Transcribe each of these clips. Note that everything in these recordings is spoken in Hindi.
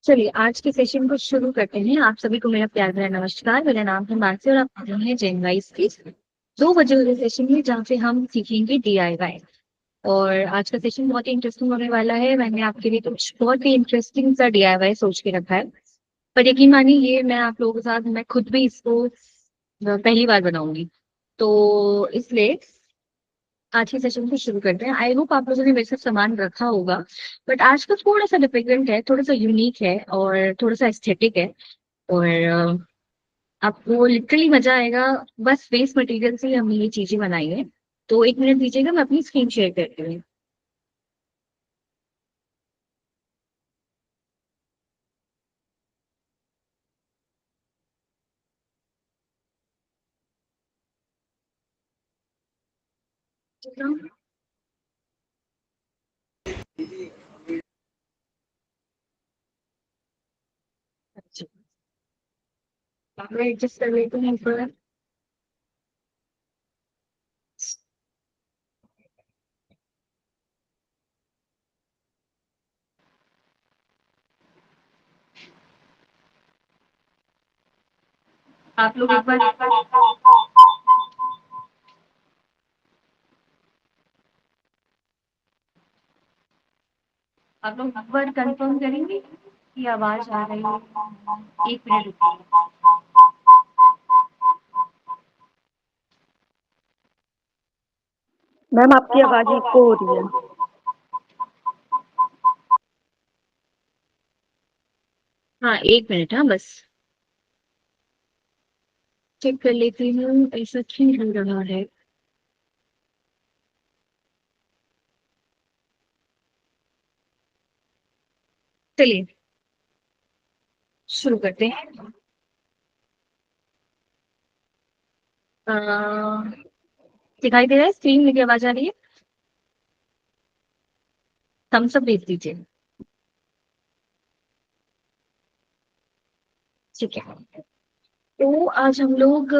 चलिए आज के सेशन को शुरू करते हैं। आप सभी को मेरा प्यार भरा नमस्कार। मेरा नाम है मानसी और आप कर रहे हैं जेन वाइज की 2 बजे वाले सेशन में, जहाँ पे हम सीखेंगे DIY। और आज का सेशन बहुत ही इंटरेस्टिंग होने वाला है। मैंने आपके लिए कुछ बहुत ही इंटरेस्टिंग सा DIY सोच के रखा है। पर यकीन मानिए, ये मैं आप लोगों के साथ, मैं खुद भी इसको पहली बार बनाऊंगी। तो इसलिए आज के सेशन को शुरू करते हैं। आई होप आप लोगों ने मेरे साथ सामान रखा होगा। बट आज का थोड़ा सा डिफिकल्ट है, थोड़ा सा यूनिक है और थोड़ा सा एस्थेटिक है। और आपको लिटरली मजा आएगा। बस वेस्ट मटेरियल से हमने ये चीजें बनाई है। तो 1 मिनट दीजिएगा, मैं अपनी स्क्रीन शेयर करती हूँ। ठीक है? अच्छा, मैं एडजस्ट कर लेती हूँ थोड़ा। आप लोग एक बार आप लोग एक बार कंफर्म करेंगे कि आवाज आ रही है? 1 मिनट रुकिए। मैम आपकी आवाज इको हो रही है। हाँ, 1 मिनट, हाँ बस चेक कर लेती हूँ ऐसा क्यों हो रहा है। चलिए शुरू करते हैं। अ, दिखाई दे रहा है स्क्रीन? मेरी आवाज आ रही है? थम्स अप भेज दीजिए। ठीक है। तो आज हम लोग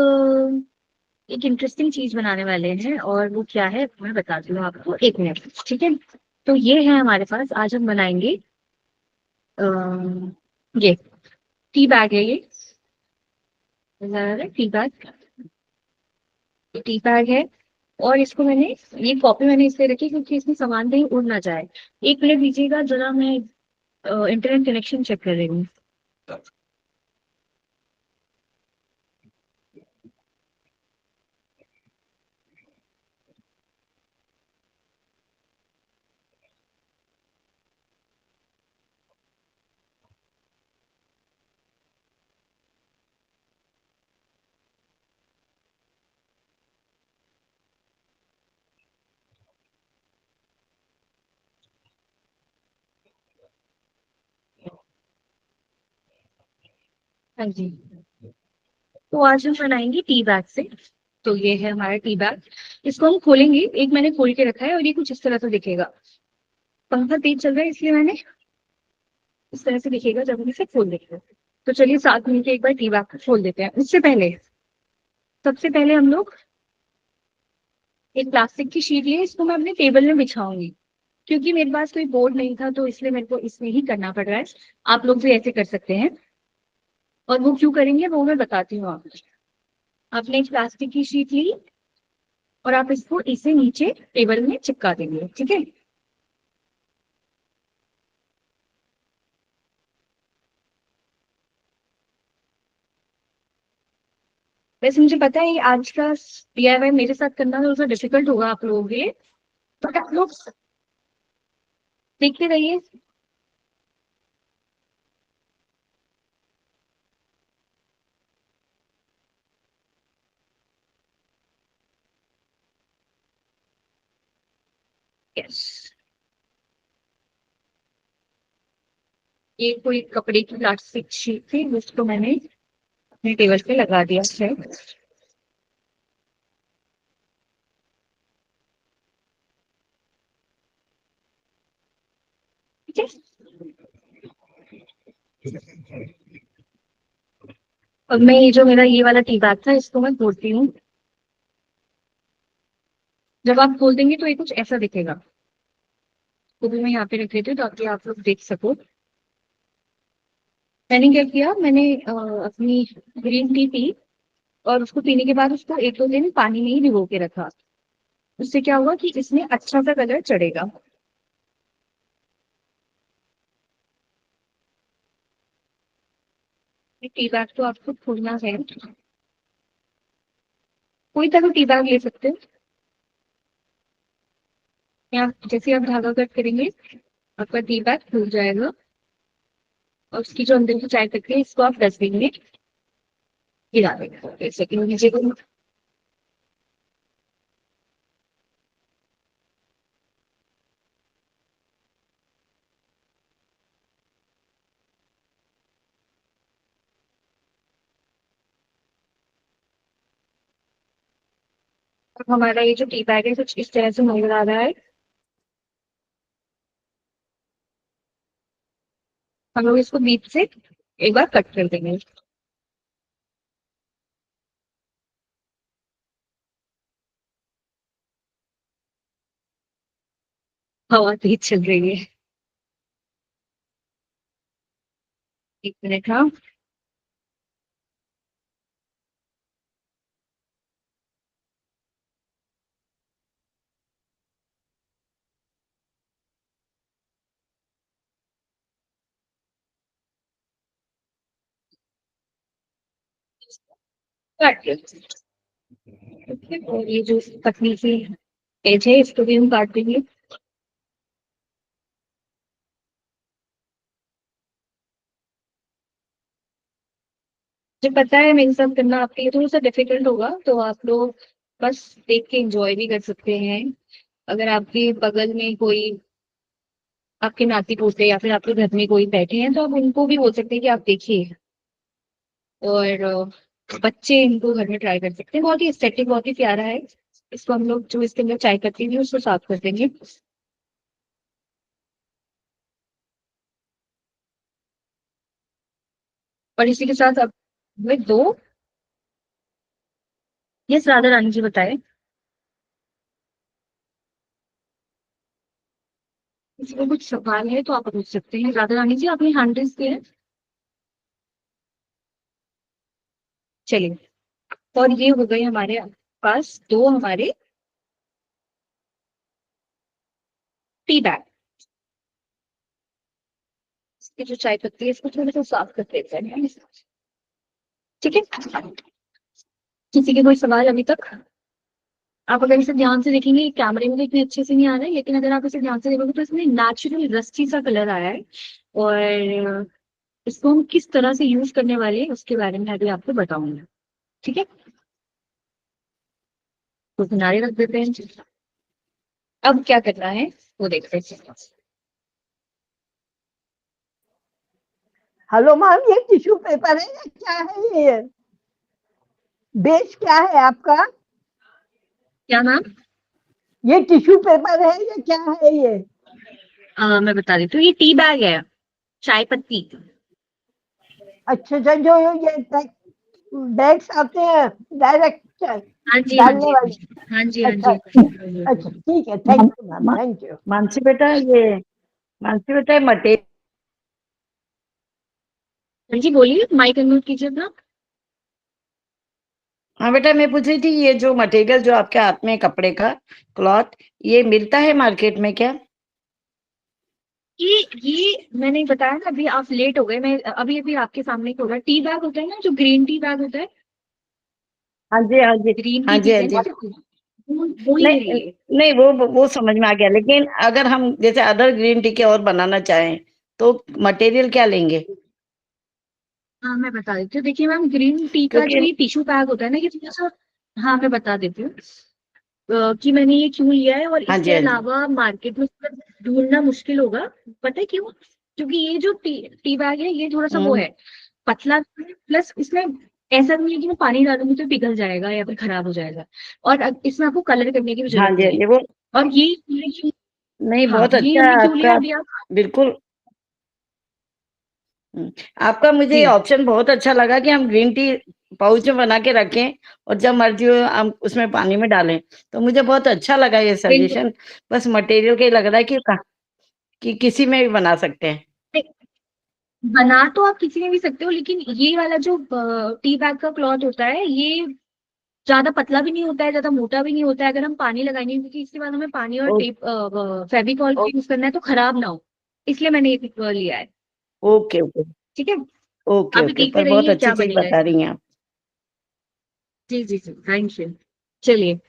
एक इंटरेस्टिंग चीज बनाने वाले हैं, और वो क्या है मैं बताती हूँ आपको। 1 मिनट, ठीक है? तो ये है हमारे पास, आज हम बनाएंगे ये टी बैग है ये। टी बैग, टी बैग है। और इसको मैंने, ये कॉपी मैंने इसलिए रखी क्योंकि इसमें सामान कहीं उड़ ना जाए। 1 मिनट दीजिएगा जरा, मैं इंटरनेट कनेक्शन चेक कर रही हूँ। हाँ जी। तो आज हम बनाएंगे टी बैग से। तो ये है हमारा टी बैग। इसको हम खोलेंगे। एक मैंने खोल के रखा है और ये कुछ इस तरह से दिखेगा। पंखा तेज चल रहा है इसलिए मैंने इस तरह से दिखेगा जब हम इसे खोल देंगे। तो चलिए साथ मिलकर एक बार टी बैग को खोल देते हैं। उससे पहले, सबसे पहले हम लोग एक प्लास्टिक की शीट लिए, इसको मैं अपने टेबल में बिछाऊंगी। क्योंकि मेरे पास कोई बोर्ड नहीं था तो इसलिए मेरे को इसमें ही करना पड़ रहा है। आप लोग भी ऐसे कर सकते हैं। और वो क्यों करेंगे वो मैं बताती हूँ आपको। आपने एक प्लास्टिक की शीट ली और आप इसको इसे नीचे टेबल में चिपका देंगे, ठीक है? वैसे मुझे पता है ये आज का DIY मेरे साथ करना थोड़ा सा डिफिकल्ट होगा आप लोगों के लिए। बट आप लोग देखते रहिए। यस, ये कोई कपड़े की प्लास्टिक शीट थी जिसको मैंने अपने टेबल पे लगा दिया है। ठीक है। अब मैं ये जो मेरा ये वाला टी बैग था इसको मैं खोलती हूँ। जब आप खोल देंगे तो ये कुछ ऐसा दिखेगा। इसको भी मैं यहाँ पे रख देती हूँ ताकि आप लोग देख सको। मैंने क्या किया, मैंने अपनी ग्रीन टी पी और उसको पीने के बाद उसको 1-2 दिन पानी में ही भिगो के रखा। उससे क्या हुआ कि इसमें अच्छा सा कलर चढ़ेगा। टी बैग तो आपको खोलना है, कोई सा भी टी बैग ले सकते हो। या जैसे आप धागा कट करेंगे आपका टी बैग खुल जाएगा और उसकी जो अंदर की चाय पत्ती है इसको आप डस्टबिन में गिरा देंगे। जैसे कि नीचे को हमारा ये जो टी बैग है कुछ इस तरह से नजर आ रहा है। हम लोग इसको बीच से एक बार कट कर देंगे। हवा तेज चल रही है। 1 मिनट, हाँ। काट दिया। ठीक है, और ये जो पतली सी एज है इसको भी हम काट देंगे। मुझे पता है मेरे साथ करना आपके लिए थोड़ा सा डिफिकल्ट होगा, तो आप लोग बस देख के एंजॉय भी कर सकते हैं। अगर आपके बगल में कोई आपके नाती पोते या फिर आपके घर में कोई बैठे हैं तो आप उनको भी बोल सकते हैं कि आप देखिए। और बच्चे इनको घर में ट्राई कर सकते हैं, बहुत ही एस्थेटिक, बहुत ही प्यारा है। इसको हम लोग जो इसके अंदर चाय पत्ती है उसको साफ कर देंगे। और इसी के साथ अब में दो। यस राधा रानी जी बताए। किसी को कुछ सवाल है तो आप पूछ सकते हैं। राधा रानी जी आपने हैंड रेज किया है। चलिए, और ये हो गए हमारे पास दो हमारे टी बैग। इसकी जो चाय पत्ती है इसको थोड़ा सा साफ कर देते हैं। ठीक है, किसी के कोई सवाल अभी तक? आप अगर इसे ध्यान से देखेंगे कैमरे में तो इतने अच्छे से नहीं आ रहा है, लेकिन अगर आप इसे ध्यान से देखोगे तो इसमें नेचुरल रस्टी सा कलर आया है। और इसको हम किस तरह से यूज करने वाले हैं उसके बारे में अभी आपको बताऊंगी। ठीक है, तो किनारे रख देते हैं। अब क्या करना है वो देखते हैं। हेलो मैम, ये टिश्यू पेपर है या क्या है ये? बेस क्या है आपका? क्या नाम? ये टिश्यू पेपर है या क्या है ये? मैं बता देती हूँ, ये टी बैग है, चाय पत्ती। अच्छा अच्छा, जो ये बैग्स आते हैं डायरेक्ट हाँ जी, हाँ डालने जी, वाले। हाँ जी, हाँ अच्छा जी। अच्छा, ठीक है, thank you ma'am, thank you. Mansi बेटा ये मानसी बेटा ये मटेरियल। हाँ जी बोलिए, माइक अनम्यूट कीजिए अपना। हाँ बेटा, मैं पूछ रही थी ये जो मटेरियल जो आपके हाथ में कपड़े का क्लॉथ, ये मिलता है मार्केट में क्या? ये मैंने बताया ना, अभी आप लेट हो गए। मैं अभी अभी आपके सामने खोला। टी बैग होता है ना, जो ग्रीन टी बैग होता है, हाँ जी, हाँ जी। ग्रीन हाँ टी जी, हाँ पीते हैं जी। ना जो, वो ही है नहीं ये। नहीं, वो समझ में आ गया, लेकिन अगर हम जैसे अदर ग्रीन टी के और बनाना चाहें तो मटेरियल क्या लेंगे? हाँ मैं बता देती हूँ, देखिए मैम, ग्रीन टी का क्योंकि जो ये टिश्यू बैग होता है ना, ये थोड़ा सा, हाँ मैं बता देती हूँ कि मैंने ये क्यों लिया है और हाँ इसके जी, हाँ जी। अलावा मार्केट में इसका ढूंढना मुश्किल होगा। पता है क्यों? क्योंकि ये जो टी बैग है ये थोड़ा सा वो हम्म। है, पतला, प्लस इसमें ऐसा नहीं है कि मैं पानी डालूंगी तो पिघल जाएगा या फिर खराब हो जाएगा। और इसमें आपको कलर करने की भी हाँ जरूरत जी, हाँ नहीं है। जी। वो और ये हमने क्यों, नहीं, हाँ बहुत ये अच्छा हमने है क्यों लिया आपका। अभी आप, बिल्कुल। हम्म, आपका मुझे ये जी ऑप्शन बहुत अच्छा लगा कि हम ग्रीन टी पाउच में बना के रखें और जब मर्जी हो हम उसमें पानी में डालें। तो मुझे बहुत अच्छा लगा ये बिल्कुल। सजेशन। बस मटेरियल का ही लग रहा है कि कहाँ। कि किसी में भी बना सकते हैं? बना तो आप किसी में भी सकते हो, लेकिन ये वाला जो टी बैग का क्लॉथ होता है, ये ज्यादा पतला भी नहीं होता है, ज्यादा मोटा भी नहीं होता है। अगर हम पानी लगाएंगे, क्योंकि इसके बाद हमें पानी और ओ, टेप फेविकॉल यूज करना है, तो खराब ना हो, इसलिए मैंने ये लिया है। ओके ओके ठीक है, ओके अभी ओके, देखते पर बहुत रहिए अच्छी क्या चीज बनेगा बता इसमें। रही हैं आप। जी जी जी, थैंक यू। चलिए,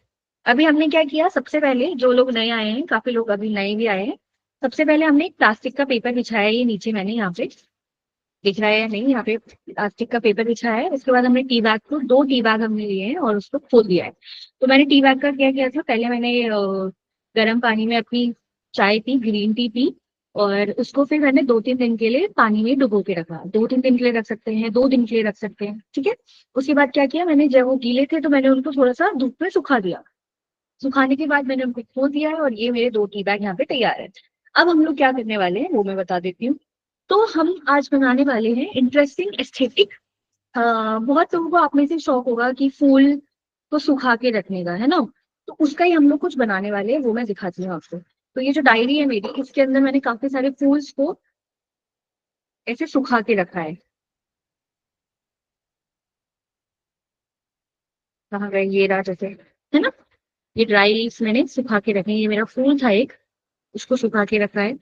अभी हमने क्या किया, सबसे पहले जो लोग नए आए हैं, काफी लोग अभी नए भी आए हैं, सबसे पहले हमने एक प्लास्टिक का पेपर बिछाया है, ये नीचे मैंने यहाँ पे दिख रहा है या नहीं, यहाँ पे प्लास्टिक का पेपर बिछाया है। उसके बाद हमने टी बैग को, 2 टी बैग हमने लिए हैं और उसको खोल दिया है। तो मैंने टी बैग का क्या किया था, पहले मैंने गर्म पानी में अपनी चाय पी, ग्रीन टी पी, और उसको फिर मैंने 2-3 दिन के लिए पानी में डुबो के रखा। 2-3 दिन के लिए रख सकते हैं, 2 दिन के लिए रख सकते हैं, ठीक है। उसके बाद क्या किया मैंने, जब वो गीले थे तो मैंने उनको थोड़ा सा धूप में सुखा दिया। सुखाने के बाद मैंने उनको खोल दिया है, और ये मेरे 2 टी बैग यहाँ पे तैयार है। अब हम लोग क्या करने वाले हैं वो मैं बता देती हूँ। तो हम आज बनाने वाले हैं इंटरेस्टिंग एस्थेटिक। बहुत लोगों को आप में से शौक होगा कि फूल को सुखा के रखने का, है ना। तो उसका ही हम लोग कुछ बनाने वाले हैं, वो मैं दिखाती हूँ आपको। तो ये जो डायरी है मेरी, इसके अंदर मैंने काफी सारे फूल्स को ऐसे सुखा के रखा है। कहाँ गए, ये रहा, जैसे, है ना। ये ड्राई लीव्स मैंने सुखा के रखे हैं। ये मेरा फूल था एक, उसको सुखा के रखा है।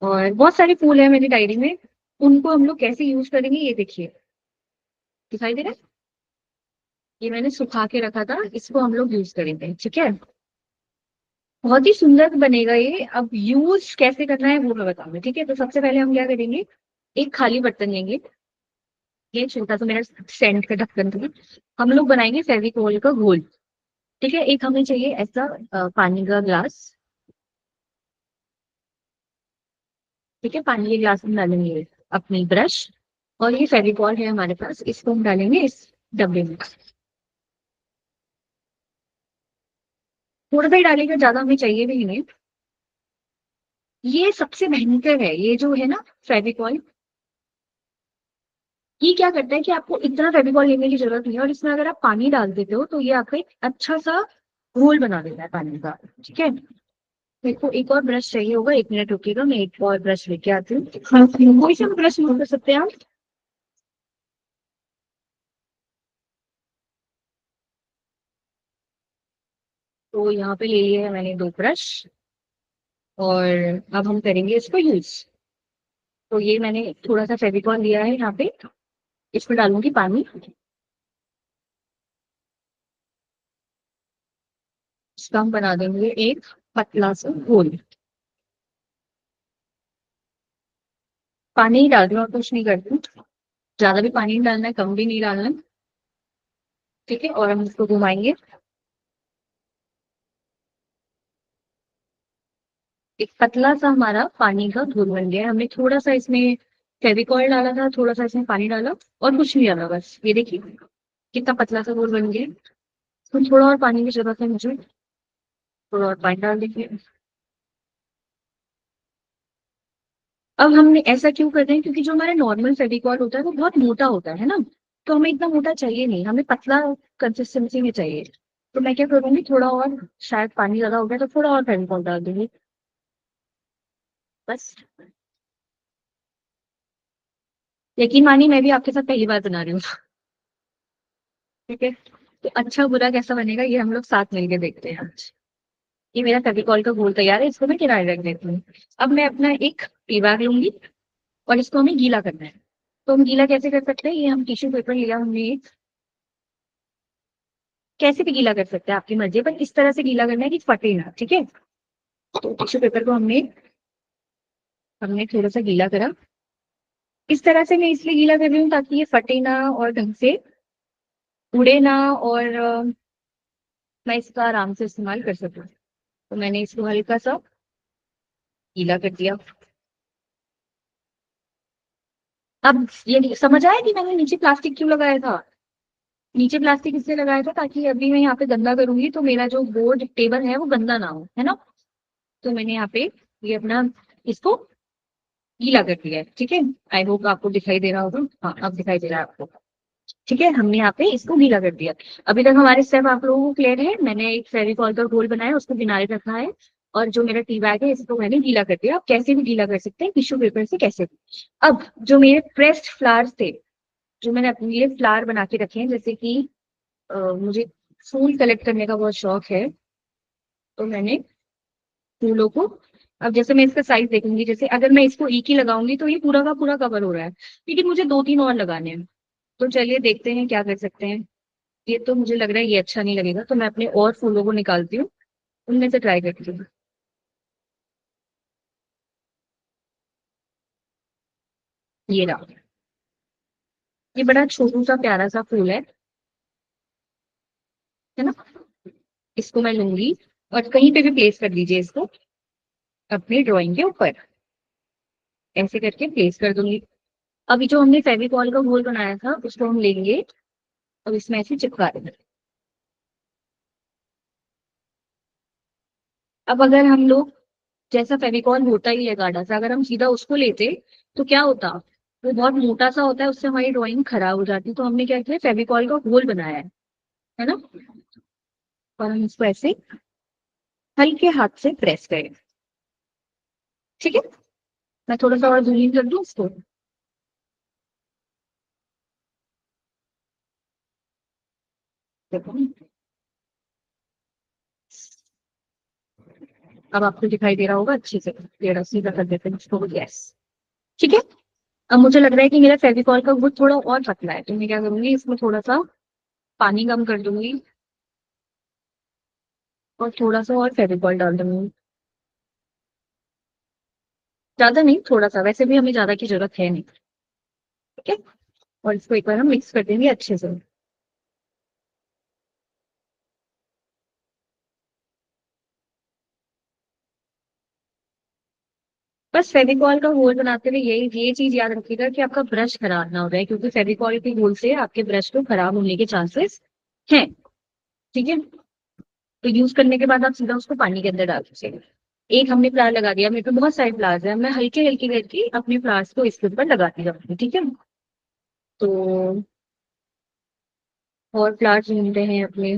और बहुत सारे फूल है मेरी डायरी में, उनको हम लोग कैसे यूज करेंगे ये देखिए, दिखाई दे रहा है। ये मैंने सुखा के रखा था, इसको हम लोग यूज करेंगे, ठीक है। बहुत ही सुंदर बनेगा ये। अब यूज कैसे करना है वो मैं बताऊंगी, ठीक है। तो सबसे पहले हम क्या करेंगे, एक खाली बर्तन लेंगे। ये छोटा सा मेरा सेंट का ढक्कन था। हम लोग बनाएंगे फेविकोल का घोल, ठीक है। एक हमें चाहिए ऐसा पानी का ग्लास, ठीक है। पानी के ग्लास में डालेंगे अपनी ब्रश, और ये फेविकॉल है हमारे पास, इसको हम डालेंगे इस डब्बे में। थोड़ा सा ही डालेंगे, ज्यादा हमें चाहिए भी नहीं। ये सबसे भयंकर है, ये जो है ना फेविकॉल, ये क्या करता है कि आपको इतना फेविकॉल लेने की जरूरत नहीं है, और इसमें अगर आप पानी डाल देते हो तो ये आपका एक अच्छा सा घोल बना देता है पानी का, ठीक है। मेरे को एक और ब्रश चाहिए होगा, 1 मिनट रुकिएगा, मैं एक और ब्रश लेके आती हूँ। हाँ, कोई सा ब्रश यूज कर सकते हैं आप। तो यहाँ पे ले लिए है मैंने 2 ब्रश, और अब हम करेंगे इसको यूज। तो ये मैंने थोड़ा सा फेविकॉल लिया है यहाँ पे, इसमें डालूंगी पानी। इसका हम बना देंगे एक पतला सा घोल। पानी ही डाल दूँ और कुछ नहीं करती हूँ। ज्यादा भी पानी नहीं डालना है, कम भी नहीं डालना है, ठीक है। और हम इसको घुमाएंगे। एक पतला सा हमारा पानी का घोल बन गया है। हमने थोड़ा सा इसमें फेविकॉल डाला था, थोड़ा सा इसमें पानी डाला, और कुछ नहीं डाला, बस ये देखिए कितना पतला सा घोल बन गया है। तो थोड़ा और पानी की जरूरत है मुझे, थोड़ा और पानी डाल दीजिए। अब हमने ऐसा क्यों कर रहे हैं, क्योंकि जो हमारा नॉर्मल फेविकॉल होता है वो बहुत मोटा होता है ना। तो हमें इतना मोटा चाहिए नहीं, हमें पतला कंसिस्टेंसी में चाहिए। तो मैं क्या करूंगी, थोड़ा और, शायद पानी ज्यादा हो गया तो थोड़ा और फेविकॉल डाल दूंगी, बस। यकीन मानिए, मैं भी आपके साथ पहली बार बना रही हूँ, ठीक है। तो अच्छा बुरा कैसा बनेगा ये हम लोग साथ मिलके देखते हैं आज। ये मेरा फेविकॉल का घोल तैयार है, इसको मैं किनारे रख देती हूँ। अब मैं अपना एक टी बैग लूंगी, और इसको हमें गीला करना है। तो हम गीला कैसे कर सकते हैं, ये हम टिश्यू पेपर लिया हमने एक, कैसे भी गीला कर सकते हैं आपकी मर्जी, पर इस तरह से गीला करना है कि फटे ना, ठीक है। तो टिश्यू पेपर को हमने हमने थोड़ा सा गीला करा। इस तरह से मैं इसलिए गीला कर रही हूँ ताकि ये फटे ना, और ढंग से उड़े ना, और मैं इसका आराम से इस्तेमाल कर सकूँ। तो मैंने इसको हल्का सा गीला कर दिया। अब ये समझ आया कि मैंने नीचे प्लास्टिक क्यों लगाया था। नीचे प्लास्टिक इसलिए लगाया था ताकि अभी मैं यहाँ पे गंदा करूंगी तो मेरा जो बोर्ड टेबल है वो गंदा ना हो, है ना। तो मैंने यहाँ पे ये अपना इसको गीला कर दिया है, ठीक है। आई होप आपको दिखाई दे रहा होगा, हाँ अब दिखाई दे रहा है आपको, ठीक है। हमने यहाँ पे इसको गीला कर दिया। अभी तक हमारे स्टेप आप लोगों को क्लियर है। मैंने एक फेविकॉल का घोल बनाया, उसको किनारे रखा है, और जो मेरा टी बैग है इसको मैंने गीला कर दिया। आप कैसे भी गीला कर सकते हैं, टिश्यू पेपर से, कैसे भी। अब जो मेरे प्रेस्ड फ्लावर्स थे, जो मैंने अपने लिए फ्लावर बना के रखे हैं, जैसे कि मुझे फूल कलेक्ट करने का बहुत शौक है, तो मैंने फूलों को, अब जैसे मैं इसका साइज देखूंगी, जैसे अगर मैं इसको एक ही लगाऊंगी तो ये पूरा का पूरा कवर हो रहा है, लेकिन मुझे 2-3 और लगाने हैं। तो चलिए देखते हैं क्या कर सकते हैं। ये तो मुझे लग रहा है ये अच्छा नहीं लगेगा, तो मैं अपने और फूलों को निकालती हूँ, उनमें से ट्राई करती हूँ। ये रहा, ये बड़ा छोटू सा प्यारा सा फूल है ना। इसको मैं लूंगी और कहीं पे भी प्लेस कर दीजिए इसको अपनी ड्राइंग के ऊपर, ऐसे करके प्लेस कर दूंगी। अभी जो हमने फेविकॉल का घोल बनाया था उसको हम लेंगे, अब इसमें ऐसे चिपका देंगे। अब अगर हम लोग, जैसा फेविकॉल होता ही है गाढ़ा सा, अगर हम सीधा उसको लेते तो क्या होता, वो बहुत मोटा सा होता है, उससे हमारी ड्राइंग खराब हो जाती। तो हमने क्या किया, फेविकॉल का घोल बनाया है ना। और हम इसको ऐसे हल्के हाथ से प्रेस करें, ठीक है। मैं थोड़ा सा और जूम कर दूं इसको। देखो, अब आपको दिखाई दे रहा होगा अच्छे से, टेढ़ा सीधा कर देते हैं इसको, यस, ठीक है। अब मुझे लग रहा है कि मेरा फेविकॉल का गुड थोड़ा और पतला है, तो मैं क्या करूंगी, इसमें थोड़ा सा पानी कम कर दूंगी और थोड़ा सा और फेविकॉल डाल दूंगी। ज्यादा नहीं, थोड़ा सा, वैसे भी हमें ज्यादा की जरूरत है नहीं, ठीक है। और इसको एक बार हम मिक्स कर देंगे अच्छे से। बस फेविकॉल का घोल बनाते हुए ये चीज याद रखिएगा कि आपका ब्रश खराब ना हो जाए, क्योंकि फेविकॉल के घोल से आपके ब्रश को खराब होने के चांसेस हैं, ठीक है। तो यूज करने के बाद आप सीधा उसको पानी के अंदर डाल दीजिए। एक हमने फ्लावर लगा दिया, मेरे पे बहुत सारे फ्लावर्स हैं, मैं हल्के हल्के करके अपने फ्लावर्स को इसके ऊपर लगाती जाऊंगी, ठीक है। तो और फ्लावर्स ढूंढते हैं अपने,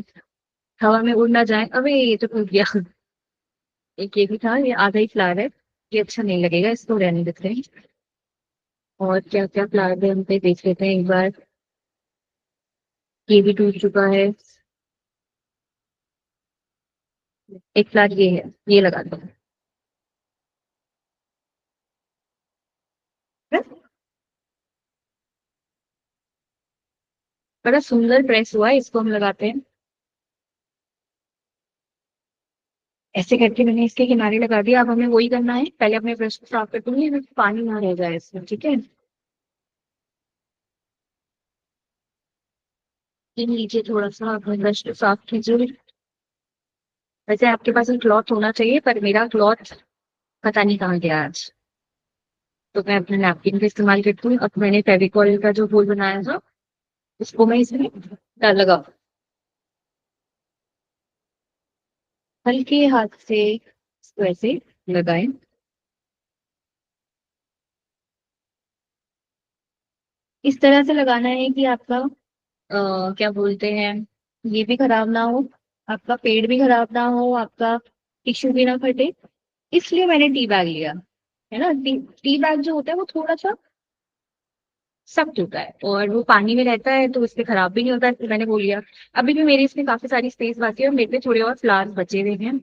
हवा में उड़ ना जाए। अबे ये तो टूट गया। एक ये भी था, ये आधा ही फ्लावर है, ये अच्छा नहीं लगेगा, इसको रहने देते हैं। और क्या क्या फ्लावर है हम पे देख लेते हैं एक बार। ये भी टूट चुका है। एक फ्लावर ये है, ये लगा दो। बड़ा सुंदर ड्रेस हुआ है, इसको हम लगाते हैं। ऐसे करके मैंने इसके किनारे लगा दिया। अब हमें वही करना है, पहले अपने ब्रश को साफ कर दूंगी, हमें पानी ना रह जाए इसमें, ठीक है। इन लीजिए, थोड़ा सा अपने ब्रश को साफ कीजिए। वैसे आपके पास एक क्लॉथ होना चाहिए, पर मेरा क्लॉथ पता नहीं कहाँ गया आज, तो मैं अपने नैपकिन का इस्तेमाल करती हूँ। अब मैंने फेविकॉल का जो होल बनाया था उसको मैं इसमें डाल लगा, हल्के हाथ से इसको ऐसे लगाएं। इस तरह से लगाना है कि आपका क्या बोलते हैं, ये भी खराब ना हो, आपका पेड़ भी खराब ना हो, आपका टिश्यू भी ना फटे। इसलिए मैंने टी बैग लिया, है ना। टी बैग जो होता है वो थोड़ा सा सख्त होता है और वो पानी में रहता है, तो इससे खराब भी नहीं होता है, तो मैंने वो लिया। अभी भी मेरे इसमें काफी सारी स्पेस बाकी है और मेरे पे थोड़े और फ्लावर्स बचे हुए हैं,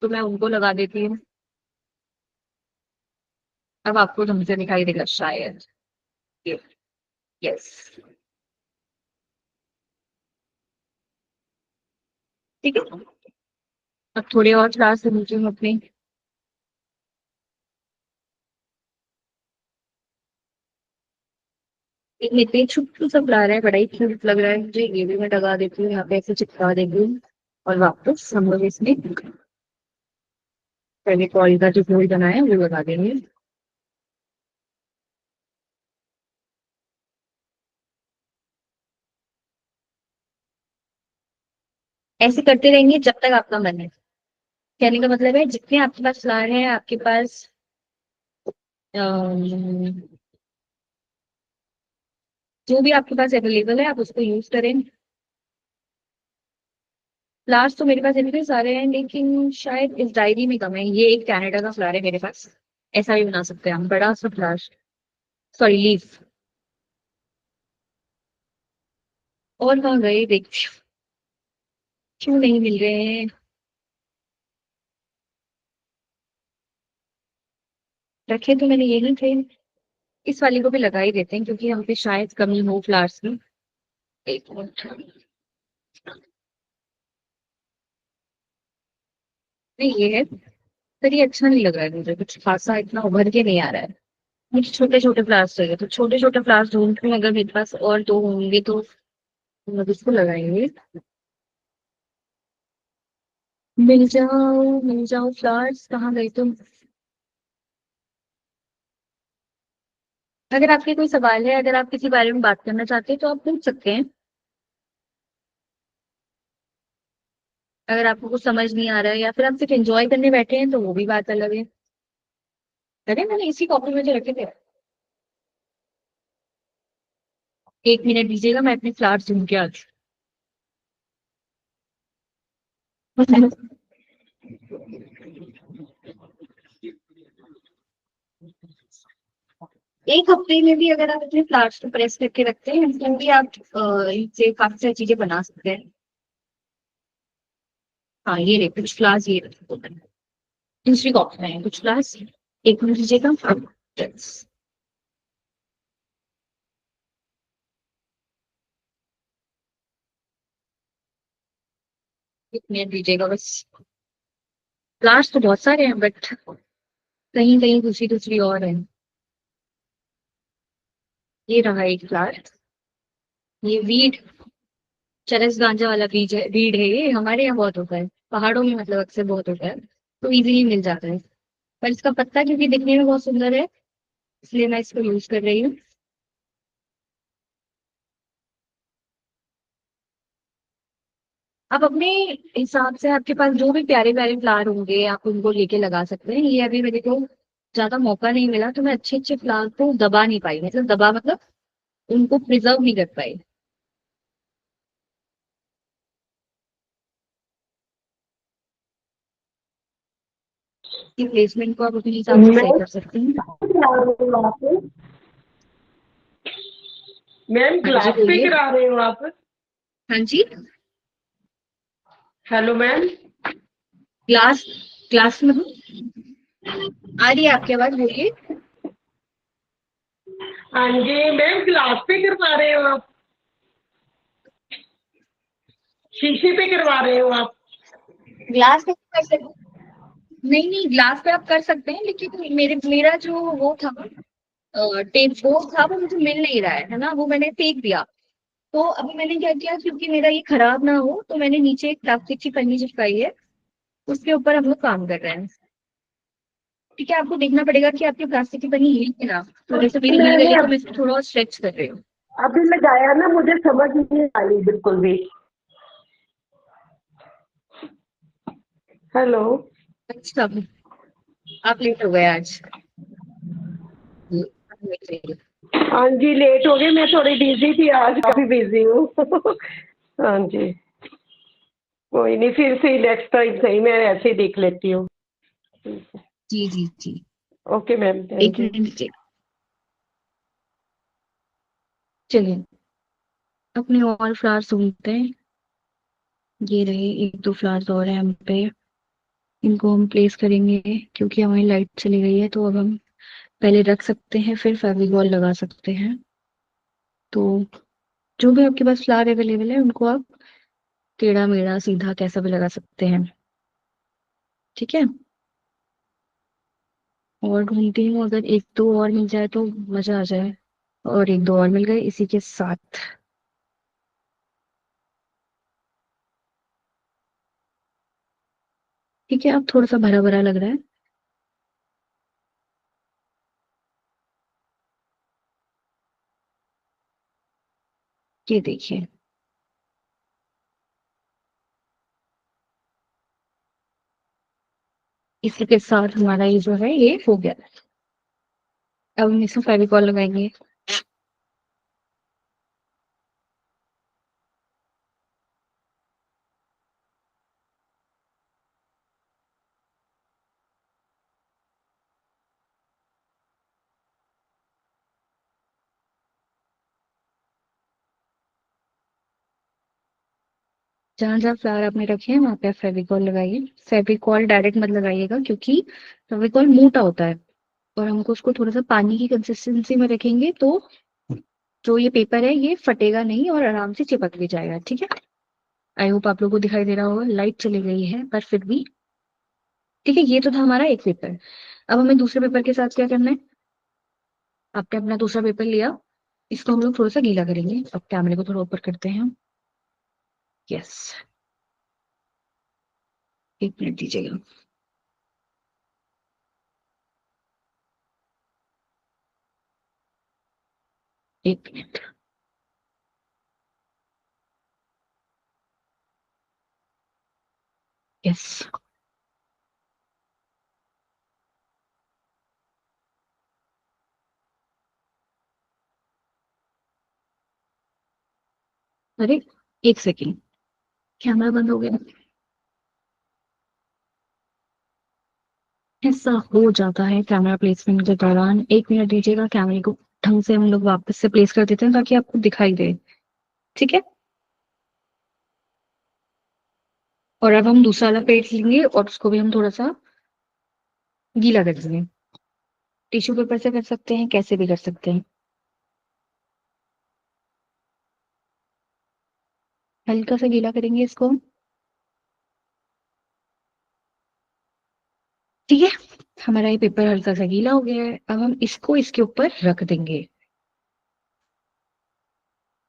तो मैं उनको लगा देती हूँ। अब आपको ढंग से दिखाई देगा शायद। यस, ठीक है। अब थोड़े और फ्लावर्स नीचे हूँ अपने। एक मेरे पे छोटू सा फ्लावर है, बड़ा ही क्यूट लग रहा है मुझे, ये भी मैं लगा देती हूँ यहाँ पे, ऐसे चिपका देती हूँ। और वापस हम लोग इसमें फेविकॉल का जो घोल बनाया है वो लगा देंगे। ऐसे करते रहेंगे जब तक आपका मन है। कहने का मतलब है जितने आपके पास फ्लावर है, आपके पास अम, जो भी आपके पास अवेलेबल है आप उसको यूज करें। फ्लावर्स तो मेरे पास इतने सारे हैं, लेकिन शायद इस डायरी में कम है। ये एक कनाडा का फ्लावर है मेरे पास। ऐसा भी बना सकते हैं हम, बड़ा सा फ्लावर, सॉरी लीफ। और कहाँ गए, देख क्यों नहीं मिल रहे हैं। रखे तो मैंने यही थे। इस वाली को भी लगा ही देते हैं, क्योंकि हम पे शायद कमी हो फ्लावर्स की। एक मिनट। नहीं, ये है, पर ये अच्छा नहीं लग रहा है मुझे, कुछ खासा इतना उभर के नहीं आ रहा है। मुझे छोटे छोटे फ्लावर्स चाहिए, तो छोटे छोटे फ्लावर्स ढूंढ रही हूँ। अगर मेरे पास और दो होंगे तो हम इसको लगाएंगे। मिल जाओ फ्लावर्स, कहाँ गई तुम। अगर आपके कोई सवाल है, अगर आप किसी बारे में बात करना चाहते हैं तो आप पूछ सकते हैं। अगर आपको कुछ समझ नहीं आ रहा है या फिर आप सिर्फ एंजॉय करने बैठे हैं तो वो भी बात अलग है। अरे मैंने इसी कॉपी में जो रखे थे। एक मिनट दीजिएगा, मैं अपने फ्लावर्स ढूंढ के आती हूँ। एक हफ्ते में भी अगर आप अपने फ्लावर्स को प्रेस करके रखते हैं तो भी आप इनसे काफी सारी चीजें बना सकते हैं। हाँ, ये रहे कुछ फ्लावर्स, ये रहे दूसरी कॉपी में है कुछ फ्लावर्स। एक मिनट दीजिएगा। Yes. एक मिनट दीजिएगा बस। फ्लावर्स तो बहुत सारे हैं, बट कहीं कहीं दूसरी दूसरी और है। ये रहा एक फ्लावर। ये वीड, चरस गांजा वाला बीज है, वीड है। ये हमारे यहाँ बहुत होता है, पहाड़ों में मतलब अक्सर बहुत होता है, तो इजीली मिल जाता है। पर इसका पत्ता क्योंकि दिखने में बहुत सुंदर है, इसलिए मैं इसको यूज कर रही हूँ। आप अपने हिसाब से, आपके पास जो भी प्यारे प्यारे फ्लावर होंगे आप उनको लेके लगा सकते हैं। ये अभी मेरे को ज्यादा मौका नहीं मिला, तो मैं अच्छे अच्छे फ्लावर को दबा नहीं पाई, मतलब दबा मतलब उनको प्रिजर्व नहीं कर पाई। की प्लेसमेंट को आप अपने हिसाब से सही मैम कर सकते हैं। करा रहे हो आप? मैम हाँ जी क्लास पे बोलिए। करा रहे हो आप? हाँ जी। Hello ma'am. क्लास, क्लास में हूँ। आ रही है आपकी आवाज, बोलिए। हाँ जी मैम, क्लास पे करवा रहे हो आप? शीशे पे करवा रहे हो आप? ग्लास पे कर सकते, नहीं नहीं, ग्लास पे आप कर सकते हैं, लेकिन मेरा जो वो था, टेप वो था, वो मुझे मिल नहीं रहा है ना, वो मैंने फेंक दिया। तो अभी मैंने क्या किया, क्योंकि मेरा ये खराब ना हो, तो मैंने नीचे एक प्लास्टिक की पन्नी चिपकाई है, उसके ऊपर हम लोग काम कर रहे हैं। ठीक है, आपको देखना पड़ेगा कि आपकी प्लास्टिक की पन्नी हिली है ना। तो जैसे मेरी हिल गई मैंने है तो मैं इसको थोड़ा और स्ट्रेच कर रही हूँ। अभी लगाया ना, मुझे समझ नहीं आई बिल्कुल भी। हेलो। अच्छा, आप लेट हो गए आज। हाँ जी लेट हो गई, मैं थोड़ी बिजी थी आज, काफी बिजी हूँ। हाँ जी, कोई नहीं, फिर से नेक्स्ट टाइम सही मैं ऐसे ही देख लेती हूँ। जी जी जी। ओके मैम, एक थैंक यू। मिनट दीजिए। चलिए, अपने और फ्लावर्स ढूंढते हैं। ये रहे एक दो फ्लावर्स और हैं हम पे। इनको हम प्लेस करेंगे, क्योंकि हमारी लाइट चली गई है, तो अब हम पहले रख सकते हैं, फिर फेविकॉल लगा सकते हैं। तो जो भी आपके पास फ्लावर अवेलेबल है उनको आप टेढ़ा मेढ़ा सीधा कैसा भी लगा सकते हैं। ठीक है, और ढूंढती हूँ, अगर एक दो और मिल जाए तो मजा आ जाए। और एक दो और मिल गए इसी के साथ। ठीक है, अब थोड़ा सा भरा भरा लग रहा है। ये देखिए, इसी के साथ हमारा ये जो है ये हो गया। अब हम इसमें फेविकॉल लगाएंगे। जहाँ जहाँ फ्लावर आपने रखे हैं वहां पे फेविकॉल लगाइए। फेविकॉल डायरेक्ट मत लगाइएगा क्योंकि फेविकॉल मोटा होता है और हमको उसको थोड़ा सा पानी की कंसिस्टेंसी में रखेंगे तो जो ये पेपर है ये फटेगा नहीं और आराम से चिपक भी जाएगा। ठीक है, आई होप आप लोगों को दिखाई दे रहा होगा। लाइट चली गई है पर फिर भी ठीक है। ये तो था हमारा एक पेपर। अब हमें दूसरे पेपर के साथ क्या करना है। आपने अपना दूसरा पेपर लिया, इसको हम लोग थोड़ा सा गीला करेंगे। अब कैमरे को थोड़ा ऊपर करते हैं। यस, एक मिनट दीजिएगा। एक मिनट। यस, अरे एक सेकेंड, कैमरा बंद हो गया। ऐसा हो जाता है कैमरा प्लेसमेंट के दौरान। एक मिनट दीजिएगा, कैमरे को ढंग से हम लोग वापस से प्लेस कर देते हैं ताकि आपको दिखाई दे। ठीक है, और अब हम दूसरा वाला पेज लेंगे और उसको भी हम थोड़ा सा गीला कर देंगे। टिश्यू पेपर से कर सकते हैं, कैसे भी कर सकते हैं। हल्का सा गीला करेंगे इसको। ठीक है, हमारा ये पेपर हल्का सा गीला हो गया है। अब हम इसको इसके ऊपर रख देंगे।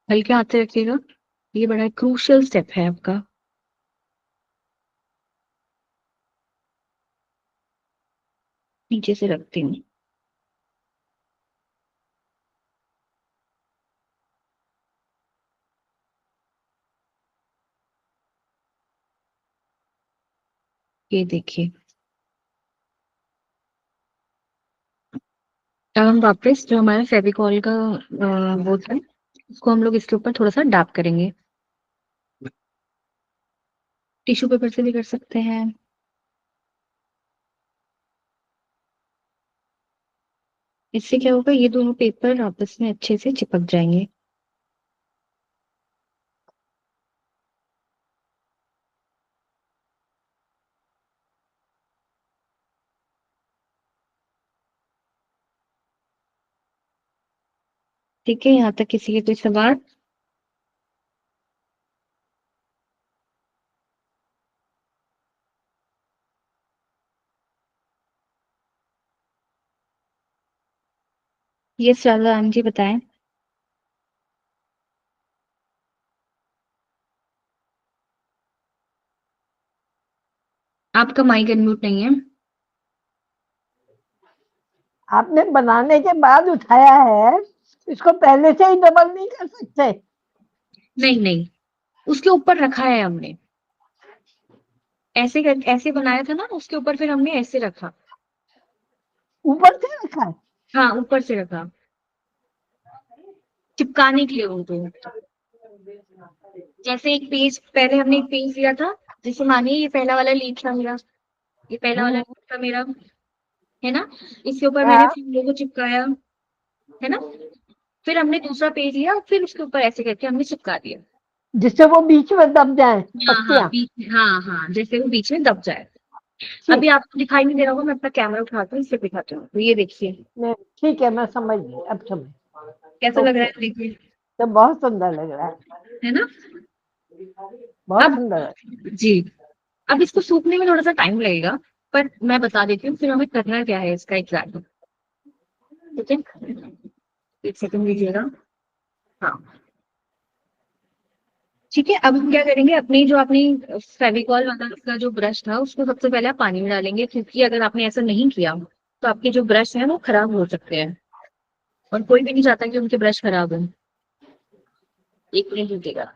हल्के हाथ से रखिएगा, ये बड़ा क्रूशियल स्टेप है आपका। नीचे से रखते हैं। ये देखिए, अब हम वापस जो हमारा फेविकॉल का वो था उसको हम लोग इसके ऊपर थोड़ा सा डैप करेंगे। टिश्यू पेपर से भी कर सकते हैं। इससे क्या होगा, ये दोनों पेपर आपस में अच्छे से चिपक जाएंगे। ठीक है, यहाँ तक किसी के कोई सवाल। ये शाहजहान जी बताएं। आपका माइक अनम्यूट नहीं है। आपने बनाने के बाद उठाया है, इसको पहले से ही डबल नहीं कर सकते? नहीं नहीं, उसके ऊपर रखा है हमने। ऐसे बनाया था ना, उसके ऊपर फिर हमने ऐसे रखा। ऊपर से रखा है? हाँ, ऊपर से रखा चिपकाने के लिए उनको। जैसे एक पेज पहले हमने एक पेज लिया था, जैसे मानिए ये पहला वाला लीड था मेरा, ये पहला वाला लीड था मेरा, है ना। इसके ऊपर मैंने हाँ, फिर लोगो चिपकाया, है ना। फिर हमने दूसरा पेज लिया, फिर उसके ऊपर ऐसे करके हमने चिपका दिया। जिससे वो बीच में दब जाए हाँ हाँ, पत्तियां। बीच में, हाँ हाँ, जैसे वो बीच में दब जाए। अभी ठीक। आपको दिखाई नहीं दे रहा होगा, मैं अपना कैमरा उठाती हूँ, इससे दिखाती हूँ। तो ये देखिए ठीक है, मैं समझ गई, अब समझ। कैसा लग रहा ओके, है, देखिए, तो बहुत सुंदर लग रहा है, है ना। बहुत अब सुंदर है। जी, अब इसको सूखने में थोड़ा सा टाइम लगेगा, पर मैं बता देती हूँ फिर हमें करना क्या है इसका एग्जैक्ट। ठीक है, एक सेकंड दीजिएगा। हाँ, ठीक है। अब हम क्या करेंगे, अपनी जो अपनी फेविकॉल वाला का जो ब्रश था उसको सबसे पहले आप पानी में डालेंगे, क्योंकि अगर आपने ऐसा नहीं किया तो आपके जो ब्रश हैं वो खराब हो सकते हैं, और कोई भी नहीं चाहता कि उनके ब्रश खराब हो। एक मिनट रुकिएगा।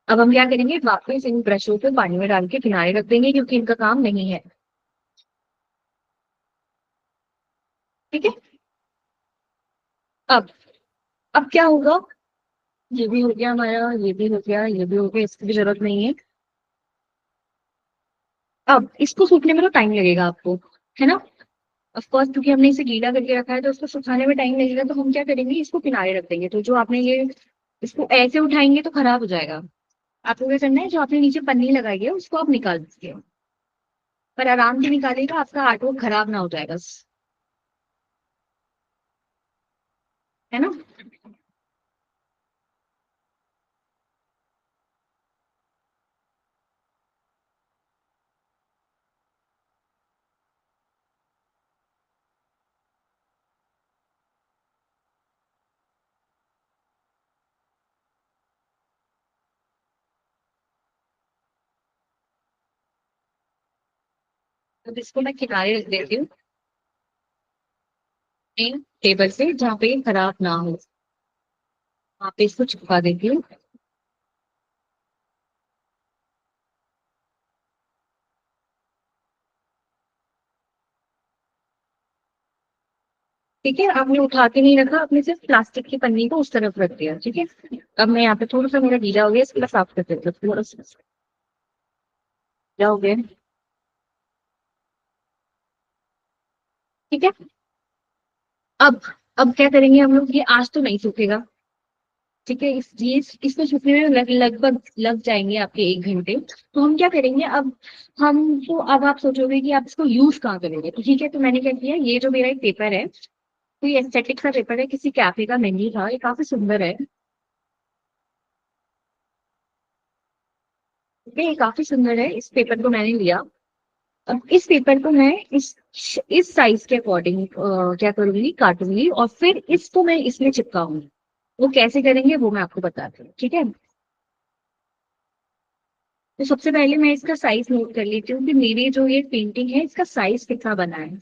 अब हम क्या करेंगे, वापस इन ब्रशों को पानी में डाल के किनारे रख देंगे क्योंकि इनका काम नहीं है। ठीक है, अब अब क्या होगा, ये भी हो गया हमारा, ये भी हो गया, ये भी हो गया, इसकी भी जरूरत नहीं है। अब इसको सूखने में तो टाइम लगेगा आपको, है ना। ऑफ कोर्स, क्योंकि हमने इसे गीला करके रखा है तो उसको सुखाने में टाइम लगेगा, तो हम क्या करेंगे, इसको किनारे रख देंगे। तो जो आपने ये इसको ऐसे उठाएंगे तो खराब हो जाएगा। आपको क्या करना है, जो आपने नीचे पन्नी लगाई है उसको आप निकाल दीजिए, पर आराम से निकालेगा, आपका आर्ट वर्क खराब ना हो जाएगा, है ना। तो इसको मैं किनारे रख देती हूँ टेबल से, जहाँ पे ये खराब ना हो, वहाँ पे इसको चिपका देती हूँ। ठीक है, आपने उठा के नहीं रखा, आपने सिर्फ प्लास्टिक की पन्नी को उस तरफ रख दिया। ठीक है, अब मैं यहाँ पे थोड़ा सा मेरा गीला हो गया, इसको मैं साफ कर देती हूँ, थोड़ा सा गीला हो गया। ठीक है, अब अब क्या करेंगे हम लोग, ये आज तो नहीं सूखेगा। ठीक है, इसको सूखने में लगभग लग जाएंगे आपके 1 घंटे। तो हम क्या करेंगे अब, हम तो अब आप सोचोगे कि आप इसको यूज कहाँ करेंगे, तो ठीक है, तो मैंने क्या किया, ये जो मेरा एक पेपर है, तो ये एस्थेटिक का पेपर है, किसी कैफे का मेन्यू था, ये काफी सुंदर है। ठीक है, ये काफी सुंदर है, इस पेपर को मैंने लिया। अब इस पेपर को मैं इस साइज के अकॉर्डिंग क्या करूंगी, काटूंगी, और फिर इसको मैं इसमें चिपकाऊंगी। वो कैसे करेंगे वो मैं आपको बताती हूँ। ठीक है, तो सबसे पहले मैं इसका साइज नोट कर लेती हूँ कि मेरी जो ये पेंटिंग है इसका साइज कितना बना है।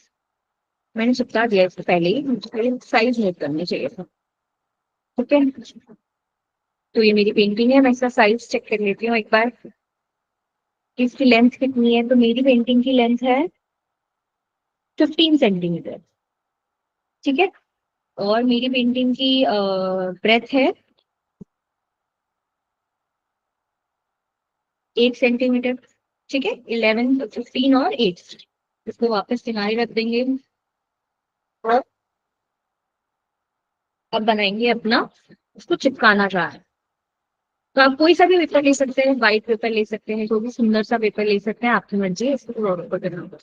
मैंने चिपका दिया इससे पहले ही, मुझे पहले साइज नोट करनी चाहिए था। ठीक है, तो ये मेरी पेंटिंग है, मैं इसका साइज चेक कर लेती हूँ एक बार, कि इसकी लेंथ कितनी है। तो मेरी पेंटिंग की लेंथ है 15 सेंटीमीटर। ठीक है, और मेरी पेंटिंग की ब्रेथ है 8 सेंटीमीटर। ठीक है, 11, 15 और 8, इसको वापस किनारे रख देंगे। और अब बनाएंगे अपना, उसको चिपकाना चाह है, तो आप कोई सा भी पेपर ले सकते हैं, व्हाइट पेपर ले सकते हैं, कोई भी सुंदर सा पेपर ले सकते हैं, आपकी मर्जी है, इसको थोड़ा ऊपर करना होगा।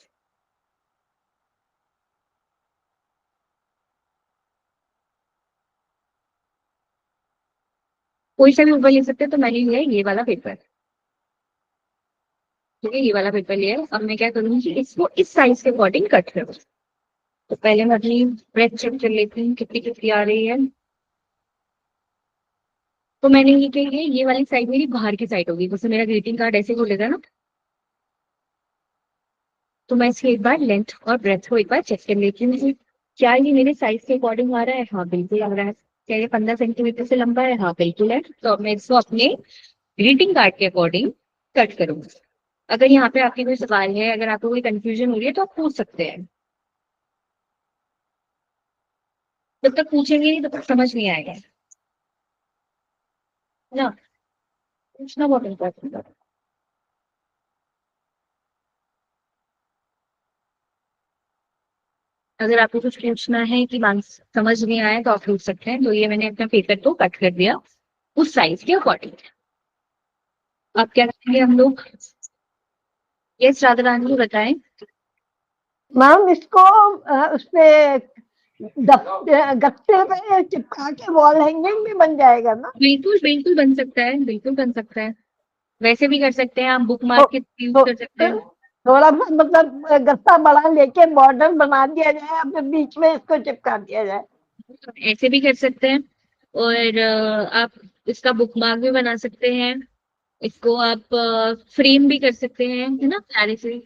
कोई सा भी ऊपर ले सकते हैं, तो मैंने लिया है ये वाला पेपर। ठीक है, ये वाला पेपर लिया है। अब मैं क्या करूंगी, इसको इस साइज के अकॉर्डिंग कट करूँ। तो पहले मैं अपनी ब्रेथ चेक कर लेती हूँ कितनी कितनी आ रही है। तो मैंने ये क्या, ये वाली साइड मेरी बाहर की साइड होगी, जैसे मेरा ग्रीटिंग कार्ड ऐसे खोलेगा ना, तो मैं इसकी एक बार लेंथ और ब्रेथ को एक बार चेक कर लेती हूँ कि क्या ये मेरे साइज के अकॉर्डिंग आ रहा है। हाँ बिल्कुल आ रहा है। क्या ये 15 सेंटीमीटर से लंबा है। हाँ बिल्कुल है। तो अब मैं इसको अपने ग्रीटिंग कार्ड के अकॉर्डिंग कट करूंगी। अगर यहाँ पे आपके कोई सवाल है, अगर आपको कोई कंफ्यूजन हो रही है, तो आप पूछ सकते हैं। जब तक पूछेंगे नहीं तब तक समझ नहीं आएगा, है ना। पूछना बहुत इम्पोर्टेंट है। अगर आपको कुछ पूछना है कि मान समझ नहीं आए तो आप पूछ सकते हैं। तो ये मैंने अपना पेपर को कट कर दिया उस साइज के अकॉर्डिंग। अब क्या करेंगे हम लोग, ये राधा रानी बताएं। मैम इसको उसपे गत्ते पे चिपका के वॉल हैंगिंग भी बन जाएगा ना। बिल्कुल बिल्कुल बन सकता है, बिल्कुल बन सकता है। वैसे भी कर सकते हैं, आप बुक तो, मार्क के यूज तो, कर सकते हैं। थोड़ा सा मतलब गत्ता बड़ा लेके बॉर्डर बना दिया जाए या फिर बीच में इसको चिपका दिया जाए। ऐसे भी कर सकते हैं, और आप इसका बुक मार्क भी बना सकते हैं। इसको आप फ्रेम भी कर सकते हैं, है ना, प्यारे से।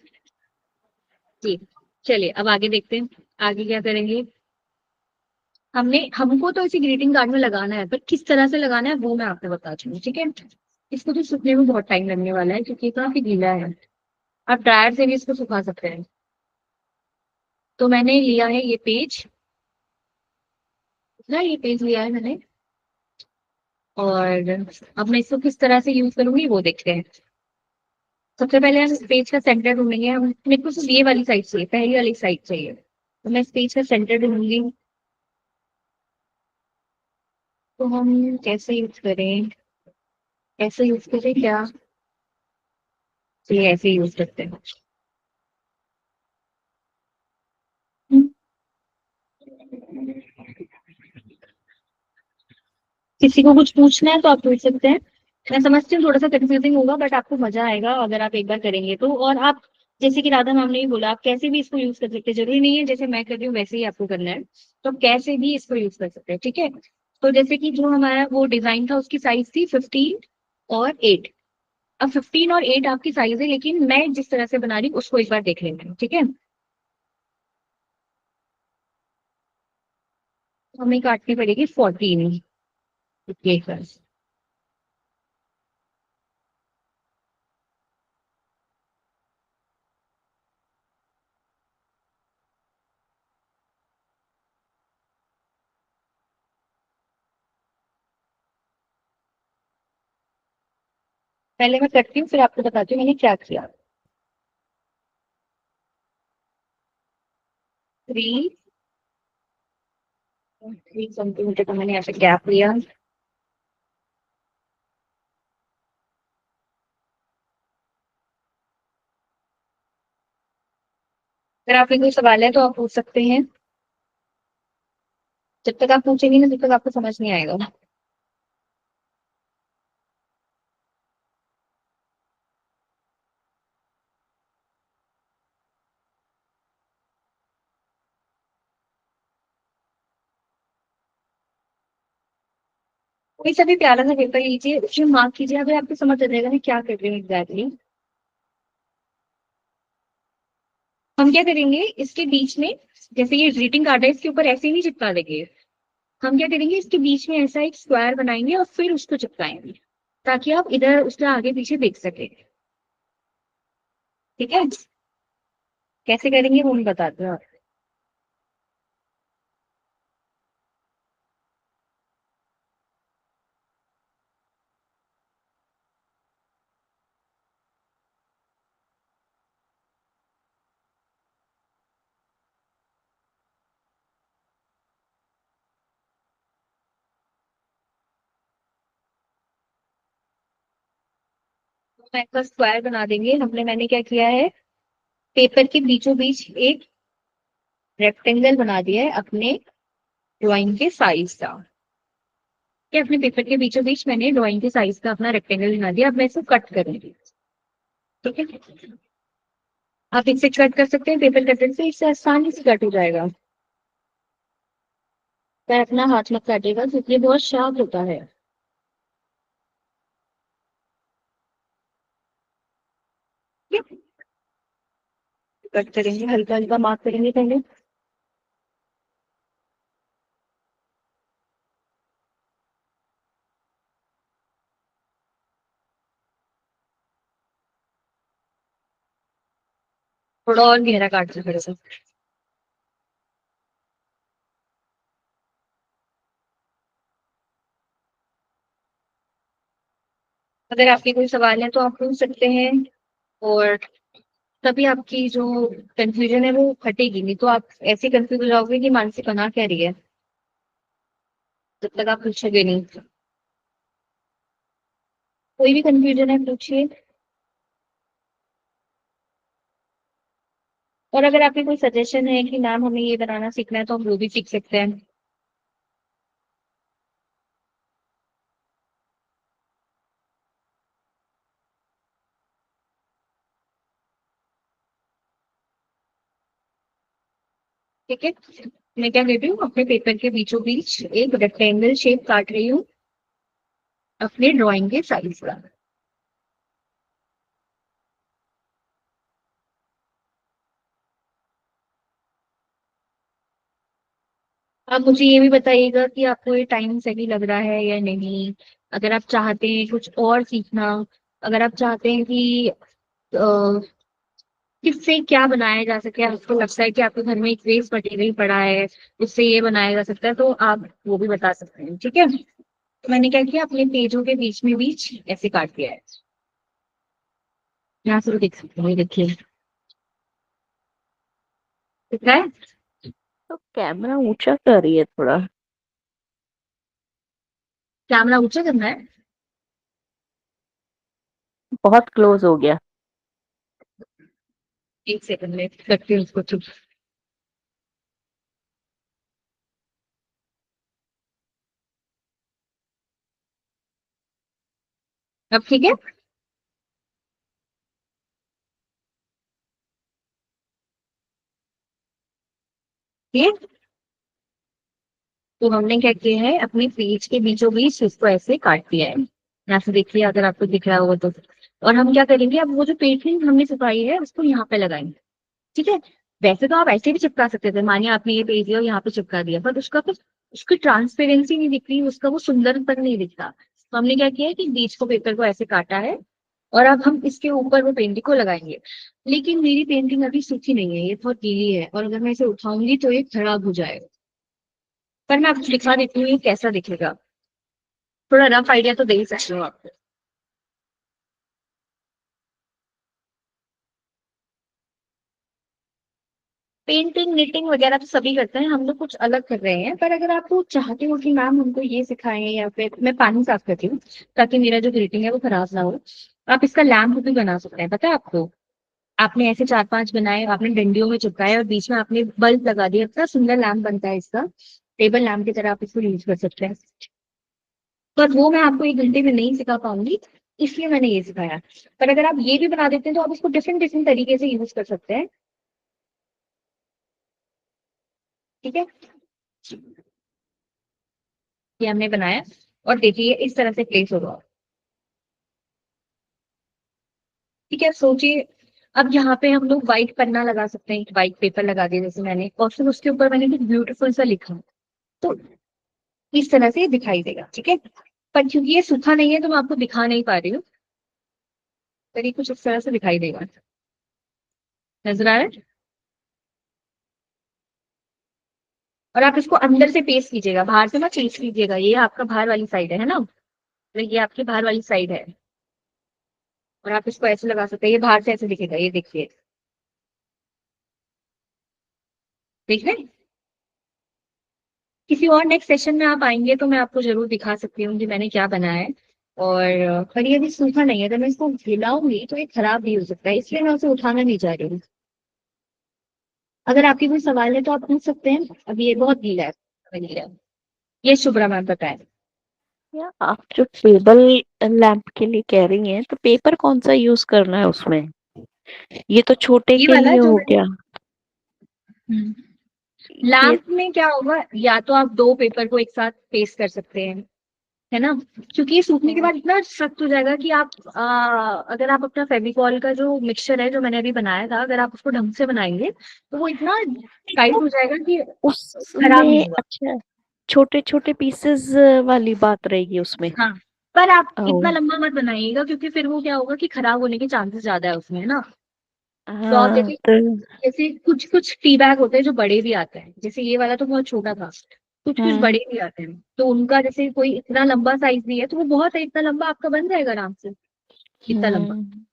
जी, चलिए अब आगे देखते हैं, आगे क्या करेंगे। हमको तो इसे ग्रीटिंग कार्ड में लगाना है, पर किस तरह से लगाना है वो मैं आपको बताती हूँ। ठीक है, इसको तो सूखने में बहुत टाइम लगने वाला है, क्योंकि ये काफी गीला है। आप ड्रायर से भी इसको सुखा सकते हैं। तो मैंने लिया है ये पेज, ना ये पेज लिया है मैंने, और अब मैं इसको किस तरह से यूज करूंगी वो देखते हैं। सबसे पहले हम इस पेज का सेंटर ढूंढेंगे। हम मेरे को सिर्फ ये वाली साइड चाहिए, पहली वाली साइड चाहिए, तो मैं इस पेज का सेंटर ढूंढूंगी। तो हम कैसे यूज करें, ऐसे यूज करें क्या? चलिए ऐसे यूज करते हैं। हम्म, किसी को कुछ पूछना है तो आप पूछ सकते हैं। मैं समझती हूँ थोड़ा सा कंफ्यूजिंग होगा, बट आपको मजा आएगा अगर आप एक बार करेंगे तो। और आप, जैसे कि राधा मैम ने भी बोला, आप कैसे भी इसको यूज कर सकते हैं, जरूरी नहीं है जैसे मैं कर रही हूँ वैसे ही आपको करना है। तो आप कैसे भी इसको यूज कर सकते हैं, ठीक है। तो जैसे कि जो हमारा वो डिजाइन था उसकी साइज थी 15 और 8। अब 15 और 8 आपकी साइज है, लेकिन मैं जिस तरह से बना रही हूँ उसको एक बार देख लेते हैं, ठीक है। तो हमें काटनी पड़ेगी 14। ये first। पहले मैं करती हूँ फिर आपको बताती हूँ मैंने क्या किया। 3 सेंटीमीटर का मैंने ऐसे गैप लिया। अगर आपके कोई सवाल है तो आप पूछ सकते हैं। जब तक आप पूछेंगे ना तब तक आपको समझ नहीं आएगा। कोई सा भी प्यारा सा पेपर लीजिए, उसमें मार्क कीजिए, अगर आपको समझ आ जाएगा ना क्या कर रही हूँ एग्जैक्टली। हम क्या करेंगे इसके बीच में, जैसे ये ग्रीटिंग कार्ड है इसके ऊपर ऐसे ही नहीं चिपका देंगे। हम क्या करेंगे इसके बीच में ऐसा एक स्क्वायर बनाएंगे और फिर उसको चिपकाएंगे, ताकि आप इधर उसका आगे पीछे देख सके। ठीक है, कैसे करेंगे वो मैं बताती हूँ। मैं इसका स्क्वायर बना देंगे हमने। मैंने क्या किया है, पेपर के बीचों बीच एक रेक्टेंगल बना दिया है अपने ड्राइंग के साइज का। कि अपने पेपर के बीचों बीच मैंने ड्राइंग के साइज का अपना रेक्टेंगल बना दिया। अब मैं इसको कट करूंगी, ठीक है। आप इससे कट कर सकते हैं, पेपर कटर से इससे आसानी से कट हो जाएगा। पर अपना हाथ मत काटिएगा क्योंकि ये बहुत शार्प होता है। ठीक है? कट करेंगे, हल्का हल्का मार्क करेंगे पहले। थोड़ा और गहरा काट दो थोड़ा सा। अगर आपके कोई सवाल है तो आप पूछ सकते हैं, और तभी आपकी जो कंफ्यूजन है वो हटेगी। नहीं तो आप ऐसे कंफ्यूज हो जाओगे कि मानसी बना क्या रही है, जब तक आप पूछोगे नहीं। कोई भी कंफ्यूजन है पूछिए। और अगर आपके कोई सजेशन है कि मैम हमें ये बनाना सीखना है तो हम वो भी सीख सकते हैं। ठीक है, मैं क्या कर रही हूँ अपने पेपर के बीचों बीच एक रेक्टेंगल शेप काट रही हूँ अपने ड्राइंग के साइज का। आप मुझे ये भी बताइएगा कि आपको ये टाइम सही लग रहा है या नहीं। अगर आप चाहते हैं कुछ और सीखना, अगर आप चाहते हैं कि किससे क्या बनाया जा सके, आपको लगता है कि आपके घर में एक वेस्ट मटेरियल पड़ा है उससे ये बनाया जा सकता है, तो आप वो भी बता सकते हैं, ठीक है। तो मैंने क्या किया, अपने पेजों के बीच में बीच ऐसे काट दिया है। यहाँ से भी देख सकते हैं, ये देखिए दिख रहा है। तो कैमरा ऊंचा कर रही है थोड़ा। कैमरा ऊंचा करना है। बहुत क्लोज हो गया। एक सेकंड में करती हूँ उसको चुप। अब ठीक है। ठीक है, तो हमने क्या किया है, अपने पेज के बीचों बीच इसको ऐसे काट दिया है। यहाँ से देखिए अगर आपको दिख रहा होगा तो। और हम क्या करेंगे, अब वो जो पेंटिंग हमने छुपाई है उसको यहाँ पे लगाएंगे। ठीक है। वैसे तो आप ऐसे भी चिपका सकते थे, मानिए आपने ये पेज लिया और यहाँ पे चिपका दिया, पर उसका कुछ, उसकी ट्रांसपेरेंसी नहीं दिख रही, उसका वो सुंदरपन नहीं दिखता। तो हमने क्या किया है कि बीच को पेपर को ऐसे काटा है, और अब हम इसके ऊपर वो पेंटिंग को लगाएंगे। लेकिन मेरी पेंटिंग अभी सूखी नहीं है, ये बहुत गीली है, और अगर मैं इसे उठाऊंगी तो ये खराब हो जाएगा। पर मैं आपको दिखा देती हूँ ये कैसा दिखेगा, थोड़ा रफ आइडिया तो दे ही सकती हूँ आपको। पेंटिंग निटिंग वगैरह तो सभी करते हैं, हम लोग कुछ अलग कर रहे हैं। पर अगर आप लोग चाहते हो कि मैम हमको ये सिखाएं, या फिर मैं पानी साफ करती हूँ ताकि मेरा जो ग्रीटिंग है वो खराब ना हो, आप इसका लैम्प भी बना सकते हैं। पता है आपको, आपने ऐसे 4-5 बनाए, आपने डंडियों में चिपकाए और बीच में आपने बल्ब लगा दिया, इतना सुंदर लैम्प बनता है इसका। टेबल लैम्प की तरह आप इसको यूज कर सकते हैं। पर वो मैं आपको 1 घंटे में नहीं सिखा पाऊंगी, इसलिए मैंने ये सिखाया। पर अगर आप ये भी बना देते हैं तो आप इसको डिफरेंट डिफरेंट तरीके से यूज कर सकते हैं। ठीक है, ये हमने बनाया, और देखिए इस तरह से प्लेस होगा। ठीक है, सोचिए अब यहाँ पे हम लोग व्हाइट पन्ना लगा सकते हैं, व्हाइट पेपर लगा दिया जैसे मैंने, और फिर उसके ऊपर मैंने कुछ ब्यूटीफुल सा लिखा, तो इस तरह से ये दिखाई देगा। ठीक है, पर क्योंकि ये सूखा नहीं है तो मैं आपको दिखा नहीं पा रही हूँ, पर ये कुछ इस तरह से दिखाई देगा। नजर आ रहा है। और आप इसको अंदर से पेस्ट कीजिएगा, बाहर से मत पेस्ट कीजिएगा। ये आपका बाहर वाली साइड है ना, तो ये आपकी बाहर वाली साइड है, और आप इसको ऐसे लगा सकते हैं, ये बाहर से ऐसे दिखेगा, ये देखिए, देख रहे हैं? किसी और नेक्स्ट सेशन में आप आएंगे तो मैं आपको जरूर दिखा सकती हूँ कि मैंने क्या बनाया है। और पर ये अभी सूखा नहीं है, अगर मैं इसको हिलाऊंगी तो ये खराब भी हो सकता है, इसलिए मैं उसे उठाना नहीं चाह रही हूँ। अगर आपके कोई सवाल है तो आप पूछ सकते हैं, अभी ये बहुत गीला है, गीला है। ये शुभ्रा मैम बताएं। या आप जो टेबल लैंप के लिए कह रही हैं, तो पेपर कौन सा यूज करना है उसमें? ये तो छोटे ये के वाला लिए जो हो मैंने, गया। ये लैंप में क्या होगा, या तो आप 2 पेपर को एक साथ पेस्ट कर सकते हैं, है ना, क्योंकि ये सूखने के बाद इतना सख्त हो जाएगा कि आप अगर आप अपना फेविकॉल का जो मिक्सचर है जो मैंने अभी बनाया था, अगर आप उसको ढंग से बनाएंगे तो वो इतना टाइट तो हो जाएगा कि खराब नहीं उसमें होगा। अच्छा, छोटे छोटे पीसेस वाली बात रहेगी उसमें। हाँ, पर आप ओ, इतना लंबा मत बनाइएगा, क्योंकि फिर वो क्या होगा कि खराब होने के चांसेस ज्यादा है उसमें, है ना। तो आप हाँ जैसे, तो जैसे कुछ कुछ टी बैग होते हैं जो बड़े भी आते हैं, जैसे ये वाला तो बहुत छोटा था, कुछ कुछ हाँ, बड़े भी आते हैं, तो उनका जैसे कोई इतना लंबा साइज नहीं है तो वो बहुत है, इतना लंबा आपका बन जाएगा आराम से, इतना लंबा, हम्म,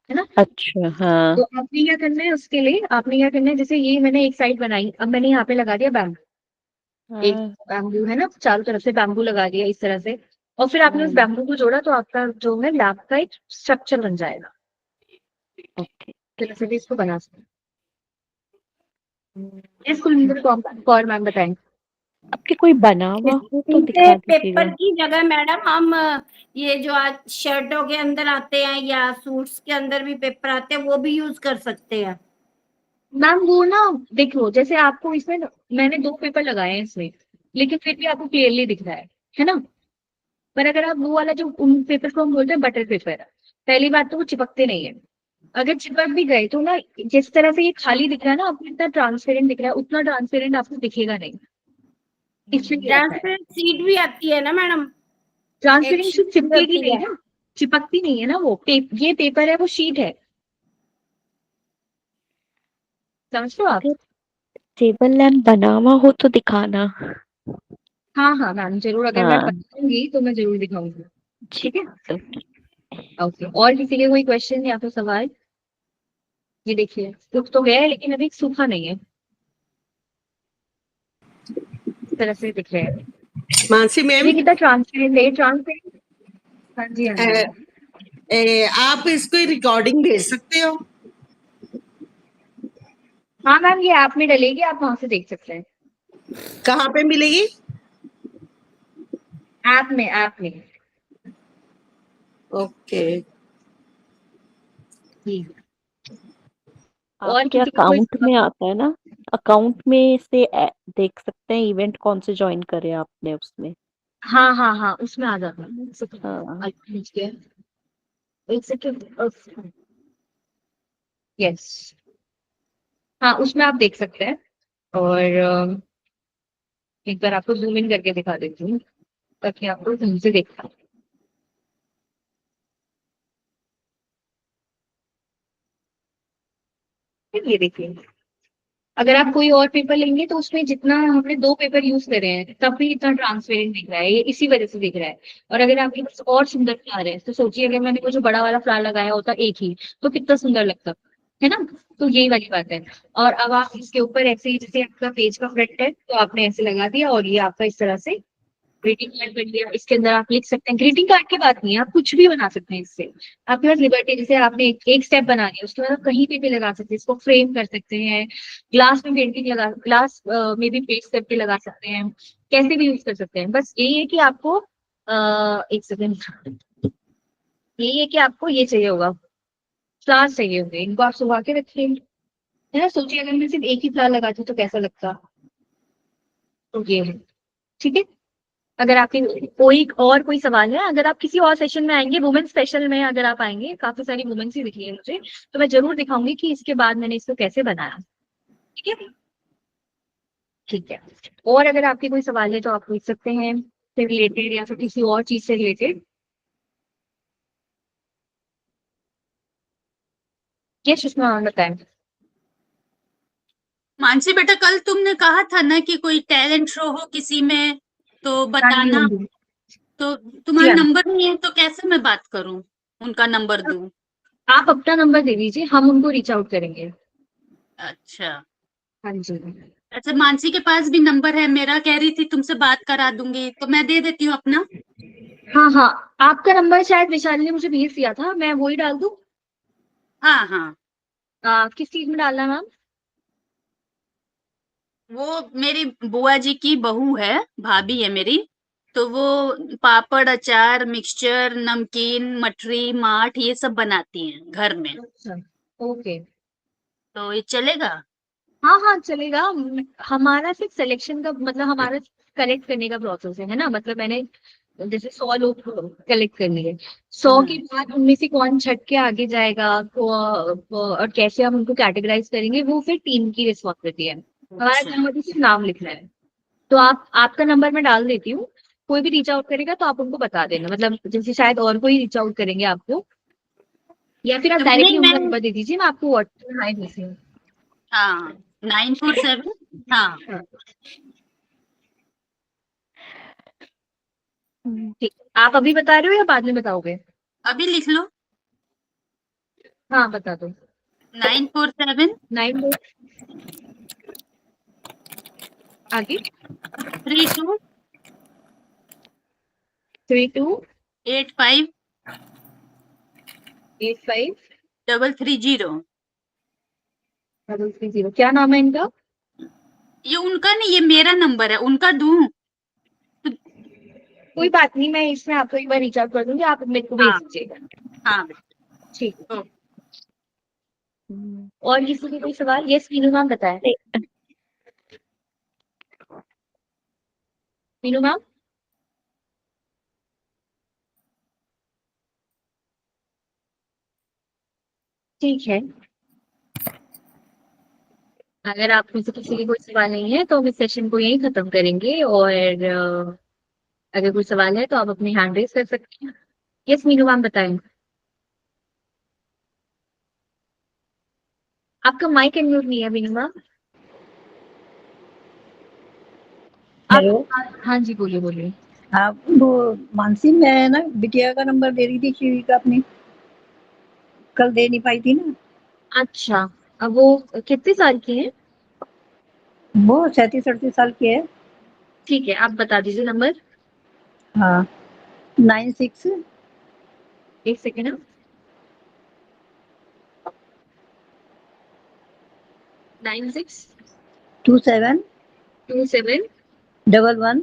है ना। अच्छा हाँ तो आपने क्या करना है, उसके लिए आपने क्या करना है, जैसे ये मैंने एक साइड बनाई, अब मैंने यहाँ पे लगा दिया बैम्बू। एक हाँ, बैम्बू है ना, चारों तरफ से बैम्बू लगा दिया इस तरह से, और फिर आपने उस हम्म, बैम्बू को जोड़ा तो आपका जो है लैब का एक स्ट्रक्चर बन जाएगा। ओके। इस तरह से भी इसको बना सकते हम्म, हैं। इसको मुझे और मैम बताएं। आपके कोई बना हुआ हो तो इनके दिखा पेपर दीजिएगा। की जगह मैडम हम ये जो आज शर्टों के अंदर आते हैं या सूट्स के अंदर भी पेपर आते हैं वो भी यूज कर सकते हैं। मैम वो ना, देखो जैसे आपको इसमें मैंने 2 पेपर लगाए हैं इसमें, लेकिन फिर भी आपको क्लियरली दिख रहा है ना। पर अगर आप वो वाला जो उन पेपर को हम बोलते हैं बटर पेपर, पहली बात तो वो चिपकते नहीं है। अगर चिपक भी गए तो ना, जिस तरह से ये खाली दिख रहा है ना आपको, इतना ट्रांसपेरेंट दिख रहा है, उतना ट्रांसपेरेंट आपको दिखेगा नहीं, इसलिए रखा है। ट्रांसपेरेंट सीट भी आती है ना मैडम, एक ट्रांसपेरेंट शीट भी चिपकेगी होती नहीं है। ना, चिपकती नहीं है ना वो ये पेपर है, वो शीट है, समझ लो आप। अगर टेबल लैंप बना हुआ हो तो दिखाना। हाँ हाँ मैम जरूर, अगर मैं हाँ बनाऊंगी तो मैं जरूर दिखाऊंगी। जी, ठीक है, ओके। ओके। और किसी के कोई क्वेश्चन या फिर सवाल? ये देखिए सूख तो गया है लेकिन अभी सूखा नहीं है, इस तरह से दिख रहा है। मानसी मैम, ये कितना ट्रांसपेरेंट है, ट्रांसपेरेंट। हाँ जी हाँ जी। आप इसको रिकॉर्डिंग भेज सकते हो? हाँ मैम, ये ऐप में डलेगी, आप वहां से देख सकते हैं। कहाँ पे मिलेगी? ऐप में। ओके। जी। और आपके किसी को कोई अकाउंट में आता है ना, अकाउंट में से देख सकते हैं इवेंट कौन से ज्वाइन करे आपने उसमें। हाँ उसमें आ जाता है। एक सेकंड, हाँ एक सेकंड। यस, हाँ उसमें आप देख सकते हैं। और एक बार आपको जूम इन करके दिखा देती हूँ ताकि आपको ढंग से देख पाए। ये देखिए, अगर आप कोई और पेपर लेंगे तो उसमें जितना हमने 2 पेपर यूज करे हैं तब भी इतना ट्रांसपेरेंट दिख रहा है, ये इसी वजह से दिख रहा है। और अगर आपके पास और सुंदर फ्लावर है तो सोचिए, अगर मैंने वो जो बड़ा वाला फ्लावर लगाया होता एक ही, तो कितना सुंदर लगता, है ना। तो यही वाली बात है। और अब आप इसके ऊपर ऐसे ही, जैसे आपका पेज का फ्रंट है तो आपने ऐसे लगा दिया और ये आपका इस तरह से ग्रीटिंग कार्ड बन गया। इसके अंदर आप लिख सकते हैं, ग्रीटिंग कार्ड की बात नहीं है, आप कुछ भी बना सकते हैं इससे। आपके पास लिबर्टी, जैसे आपने एक स्टेप बना दिया, उसके बाद आप कहीं पे भी लगा सकते हैं, इसको फ्रेम कर सकते हैं, ग्लास में पेंटिंग लगा, ग्लास में भी पेस्ट करके लगा सकते हैं, कैसे भी यूज कर सकते हैं। बस यही है कि आपको एक सेकंड, यही है कि आपको ये चाहिए होगा, फ्लावर्स चाहिए होंगे, इनको आप सुखा के रखिए, है ना। सोचिए अगर मैं सिर्फ एक ही फ्लावर लगाती तो कैसा लगता। तो ये है, ठीक है। अगर आपकी कोई सवाल है, अगर आप किसी और सेशन में आएंगे, वुमेन स्पेशल में अगर आप आएंगे, काफी सारी वुमेन्स ही दिखी है मुझे, तो मैं जरूर दिखाऊंगी कि इसके बाद मैंने इसको कैसे बनाया। ठीक है, ठीक है। और अगर आपके कोई सवाल है तो आप पूछ सकते हैं, से रिलेटेड या फिर किसी और चीज से रिलेटेड। ये सुषमा बताएं। मानसी बेटा, कल तुमने कहा था ना कि कोई टैलेंट शो हो किसी में तो हाँ जी हाँ बताना। जी। तो जी तुम्हारा हाँ, नंबर नहीं है तो कैसे मैं बात करूं, उनका नंबर दूं? आप अपना नंबर दे दीजिए, हम उनको रीच आउट करेंगे। अच्छा। हाँ जी। अच्छा, मानसी के पास भी नंबर है मेरा, कह रही थी तुमसे बात करा दूंगी, तो मैं दे देती हूँ अपना। हाँ, आपका नंबर शायद विशाली ने मुझे भेज दिया था, मैं वही डाल दूं। हाँ हाँ, किस चीज में डालना है मैम? वो मेरी बुआ जी की बहू है, भाभी है मेरी, तो वो पापड़, अचार, मिक्सचर, नमकीन, मठरी, माठ ये सब बनाती हैं घर में। अच्छा, ओके। तो ये चलेगा? हाँ चलेगा। हमारा सिर्फ सिलेक्शन का मतलब, हमारा कलेक्ट करने का प्रोसेस है ना। मतलब मैंने जैसे 100 लोग कलेक्ट कर लिए, 100 के बाद उनमें से कौन छट के आगे जाएगा तो और कैसे हम उनको कैटेगराइज करेंगे, वो फिर टीम की रिस्पॉन्सिबिलिटी है। हमारा अच्छा। काम होता है सिर्फ नाम लिखना है। तो आपका नंबर मैं डाल देती हूँ, कोई भी रीच आउट करेगा तो आप उनको बता देना, मतलब जैसे शायद और कोई रीच आउट करेंगे आपको, या फिर आप डायरेक्टली नहीं, उनका मैं, नंबर दे दीजिए, मैं आपको व्हाट्सएप में हाई भेज दूँ। हाँ, 947, हाँ। ठीक, आप अभी बता रहे हो या बाद में बताओगे? अभी लिख लो। हाँ बता दो। 947 9 आगे 32 32 85 85 330। 330। क्या नाम है इनका? ये उनका नहीं, ये मेरा नंबर है, उनका दूं? कोई बात नहीं, मैं इसमें आपको एक बार रीच आउट कर दूंगी, आप मेरे को भेज हाँ दीजिएगा। हाँ। ठीक है। ओके। और किसी के कोई सवाल? यस मीनू मैम बताएं। मीनू मैम, ठीक है। अगर आप में से किसी के कोई सवाल नहीं है तो हम इस सेशन को यहीं खत्म करेंगे। और अगर कोई सवाल है तो आप अपनी हैंड रेज कर सकते हैं। यस मीनू मैम बताएं। आपका माइक अनम्यूट नहीं है मीनू मैम। हेलो। हाँ जी, बोलिए बोलिए। हाँ, वो मानसी, मैं ना बिटिया का नंबर दे रही थी, शिवी का, अपनी कल दे नहीं पाई थी ना। अच्छा, अब वो कितने साल की है? वो 37-38 साल की है। ठीक है, आप बता दीजिए नंबर। हाँ 96 एक सेकेंड। 96 27 27 11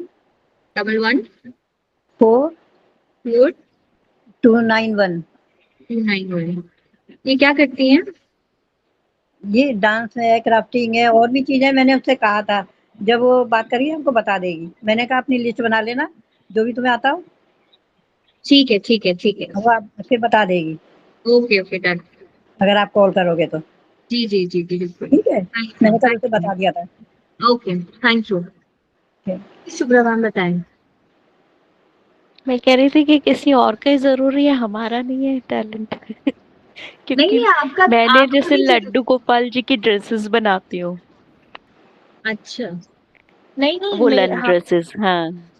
11 4 4 291। 291। ये क्या करती हैं? ये डांस है, क्राफ्टिंग है, और भी चीजें। मैंने उससे कहा था, जब वो बात करेगी हमको बता देगी। मैंने कहा अपनी लिस्ट बना लेना, जो भी तुम्हें आता हो ठीक है ठीक है ठीक है। वो आप फिर बता देगी, ओके ओके डन। अगर आप कॉल करोगे तो। जी जी जी जी बिल्कुल। ठीक है, थैंक यू मैंने कल उसे थैंक बता दिया था। यू। Okay thank you. ठीक। शुभ मैम बताएं। मैं कह रही थी कि किसी और का ही जरूरी है, हमारा नहीं है टैलेंट। नहीं क्योंकि नहीं आपका मैंने आपका जैसे भी लड्डू गोपाल जी की ड्रेसेस बनाती हूँ, अच्छा। नहीं नहीं वुलन हाँ, ड्रेसेस। हाँ।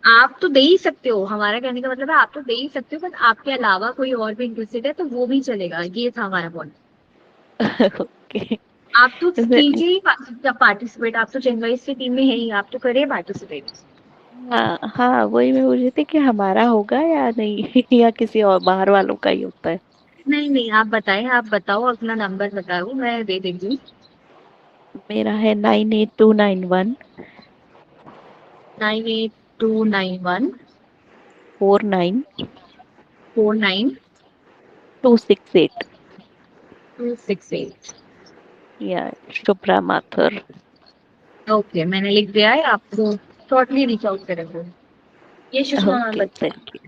आप तो दे ही सकते हो, हमारा कहने का मतलब है आप तो दे ही सकते हो, बट आपके अलावा कोई और भी इंटरेस्टेड है तो वो भी चलेगा, ये था हमारा पॉइंट। ओके। आप तो कीजिए पार्टिसिपेट, आप तो चेन्नईस की टीम में है ही, आप तो करिए पार्टिसिपेट। हाँ हाँ, वही मैं पूछ रही थी कि हमारा होगा या नहीं, या किसी और बाहर वालों का ही होता है। नहीं नहीं आप बताएं, आप बताओ अपना नंबर बताओ, मैं दे देती हूँ। मेरा है 98291 98291 49 49 268। 268। या शुभ्रा माथुर। ओके मैंने लिख दिया है, आपको शॉर्टली रीच आउट करेंगे। ये सुषमा मैम ओके, बताएं। Thank you.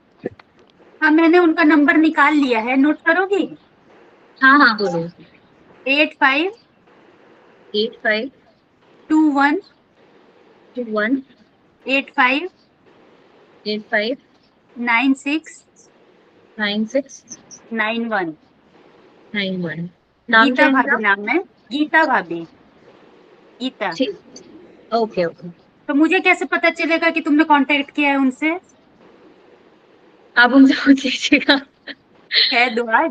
हाँ, मैंने उनका नंबर निकाल लिया है, नोट करोगी? हाँ हाँ बोलो। 85 85 21 21 85 85 96 96 91। 91। नाम गीता क्या है भाभी इनका? नाम है, गीता भाभी, गीता। ठीक। Okay okay. तो मुझे कैसे पता चलेगा कि तुमने कांटेक्ट किया है उनसे? आप उनसे पूछ लीजिएगा। है दुआ।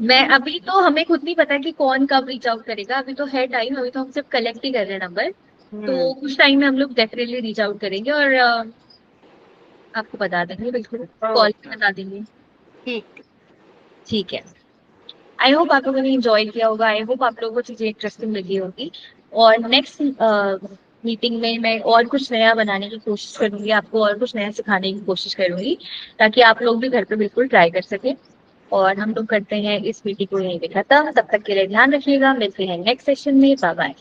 मैं अभी तो हमें खुद नहीं पता कि कौन कब रीच आउट करेगा, अभी तो है टाइम, अभी तो हम सिर्फ कलेक्ट ही कर रहे हैं नंबर। तो कुछ टाइम में हम लोग डेफिनेटली रीच आउट करेंगे और आपको बता देंगे, बिल्कुल कॉल पे बता देंगे। ठीक। ठीक है। आई होप आप लोगों ने एंजॉय किया होगा, आई होप आप लोगों को चीजें इंटरेस्टिंग लगी होगी। और नेक्स्ट मीटिंग में मैं और कुछ नया बनाने की कोशिश करूंगी, आपको और कुछ नया सिखाने की कोशिश करूंगी, ताकि आप लोग भी घर पे बिल्कुल ट्राई कर सकें। और हम लोग करते हैं इस मीटिंग को यहीं पे खत्म, तब तक के लिए ध्यान रखिएगा, मिलते हैं नेक्स्ट सेशन में, बाय बाय।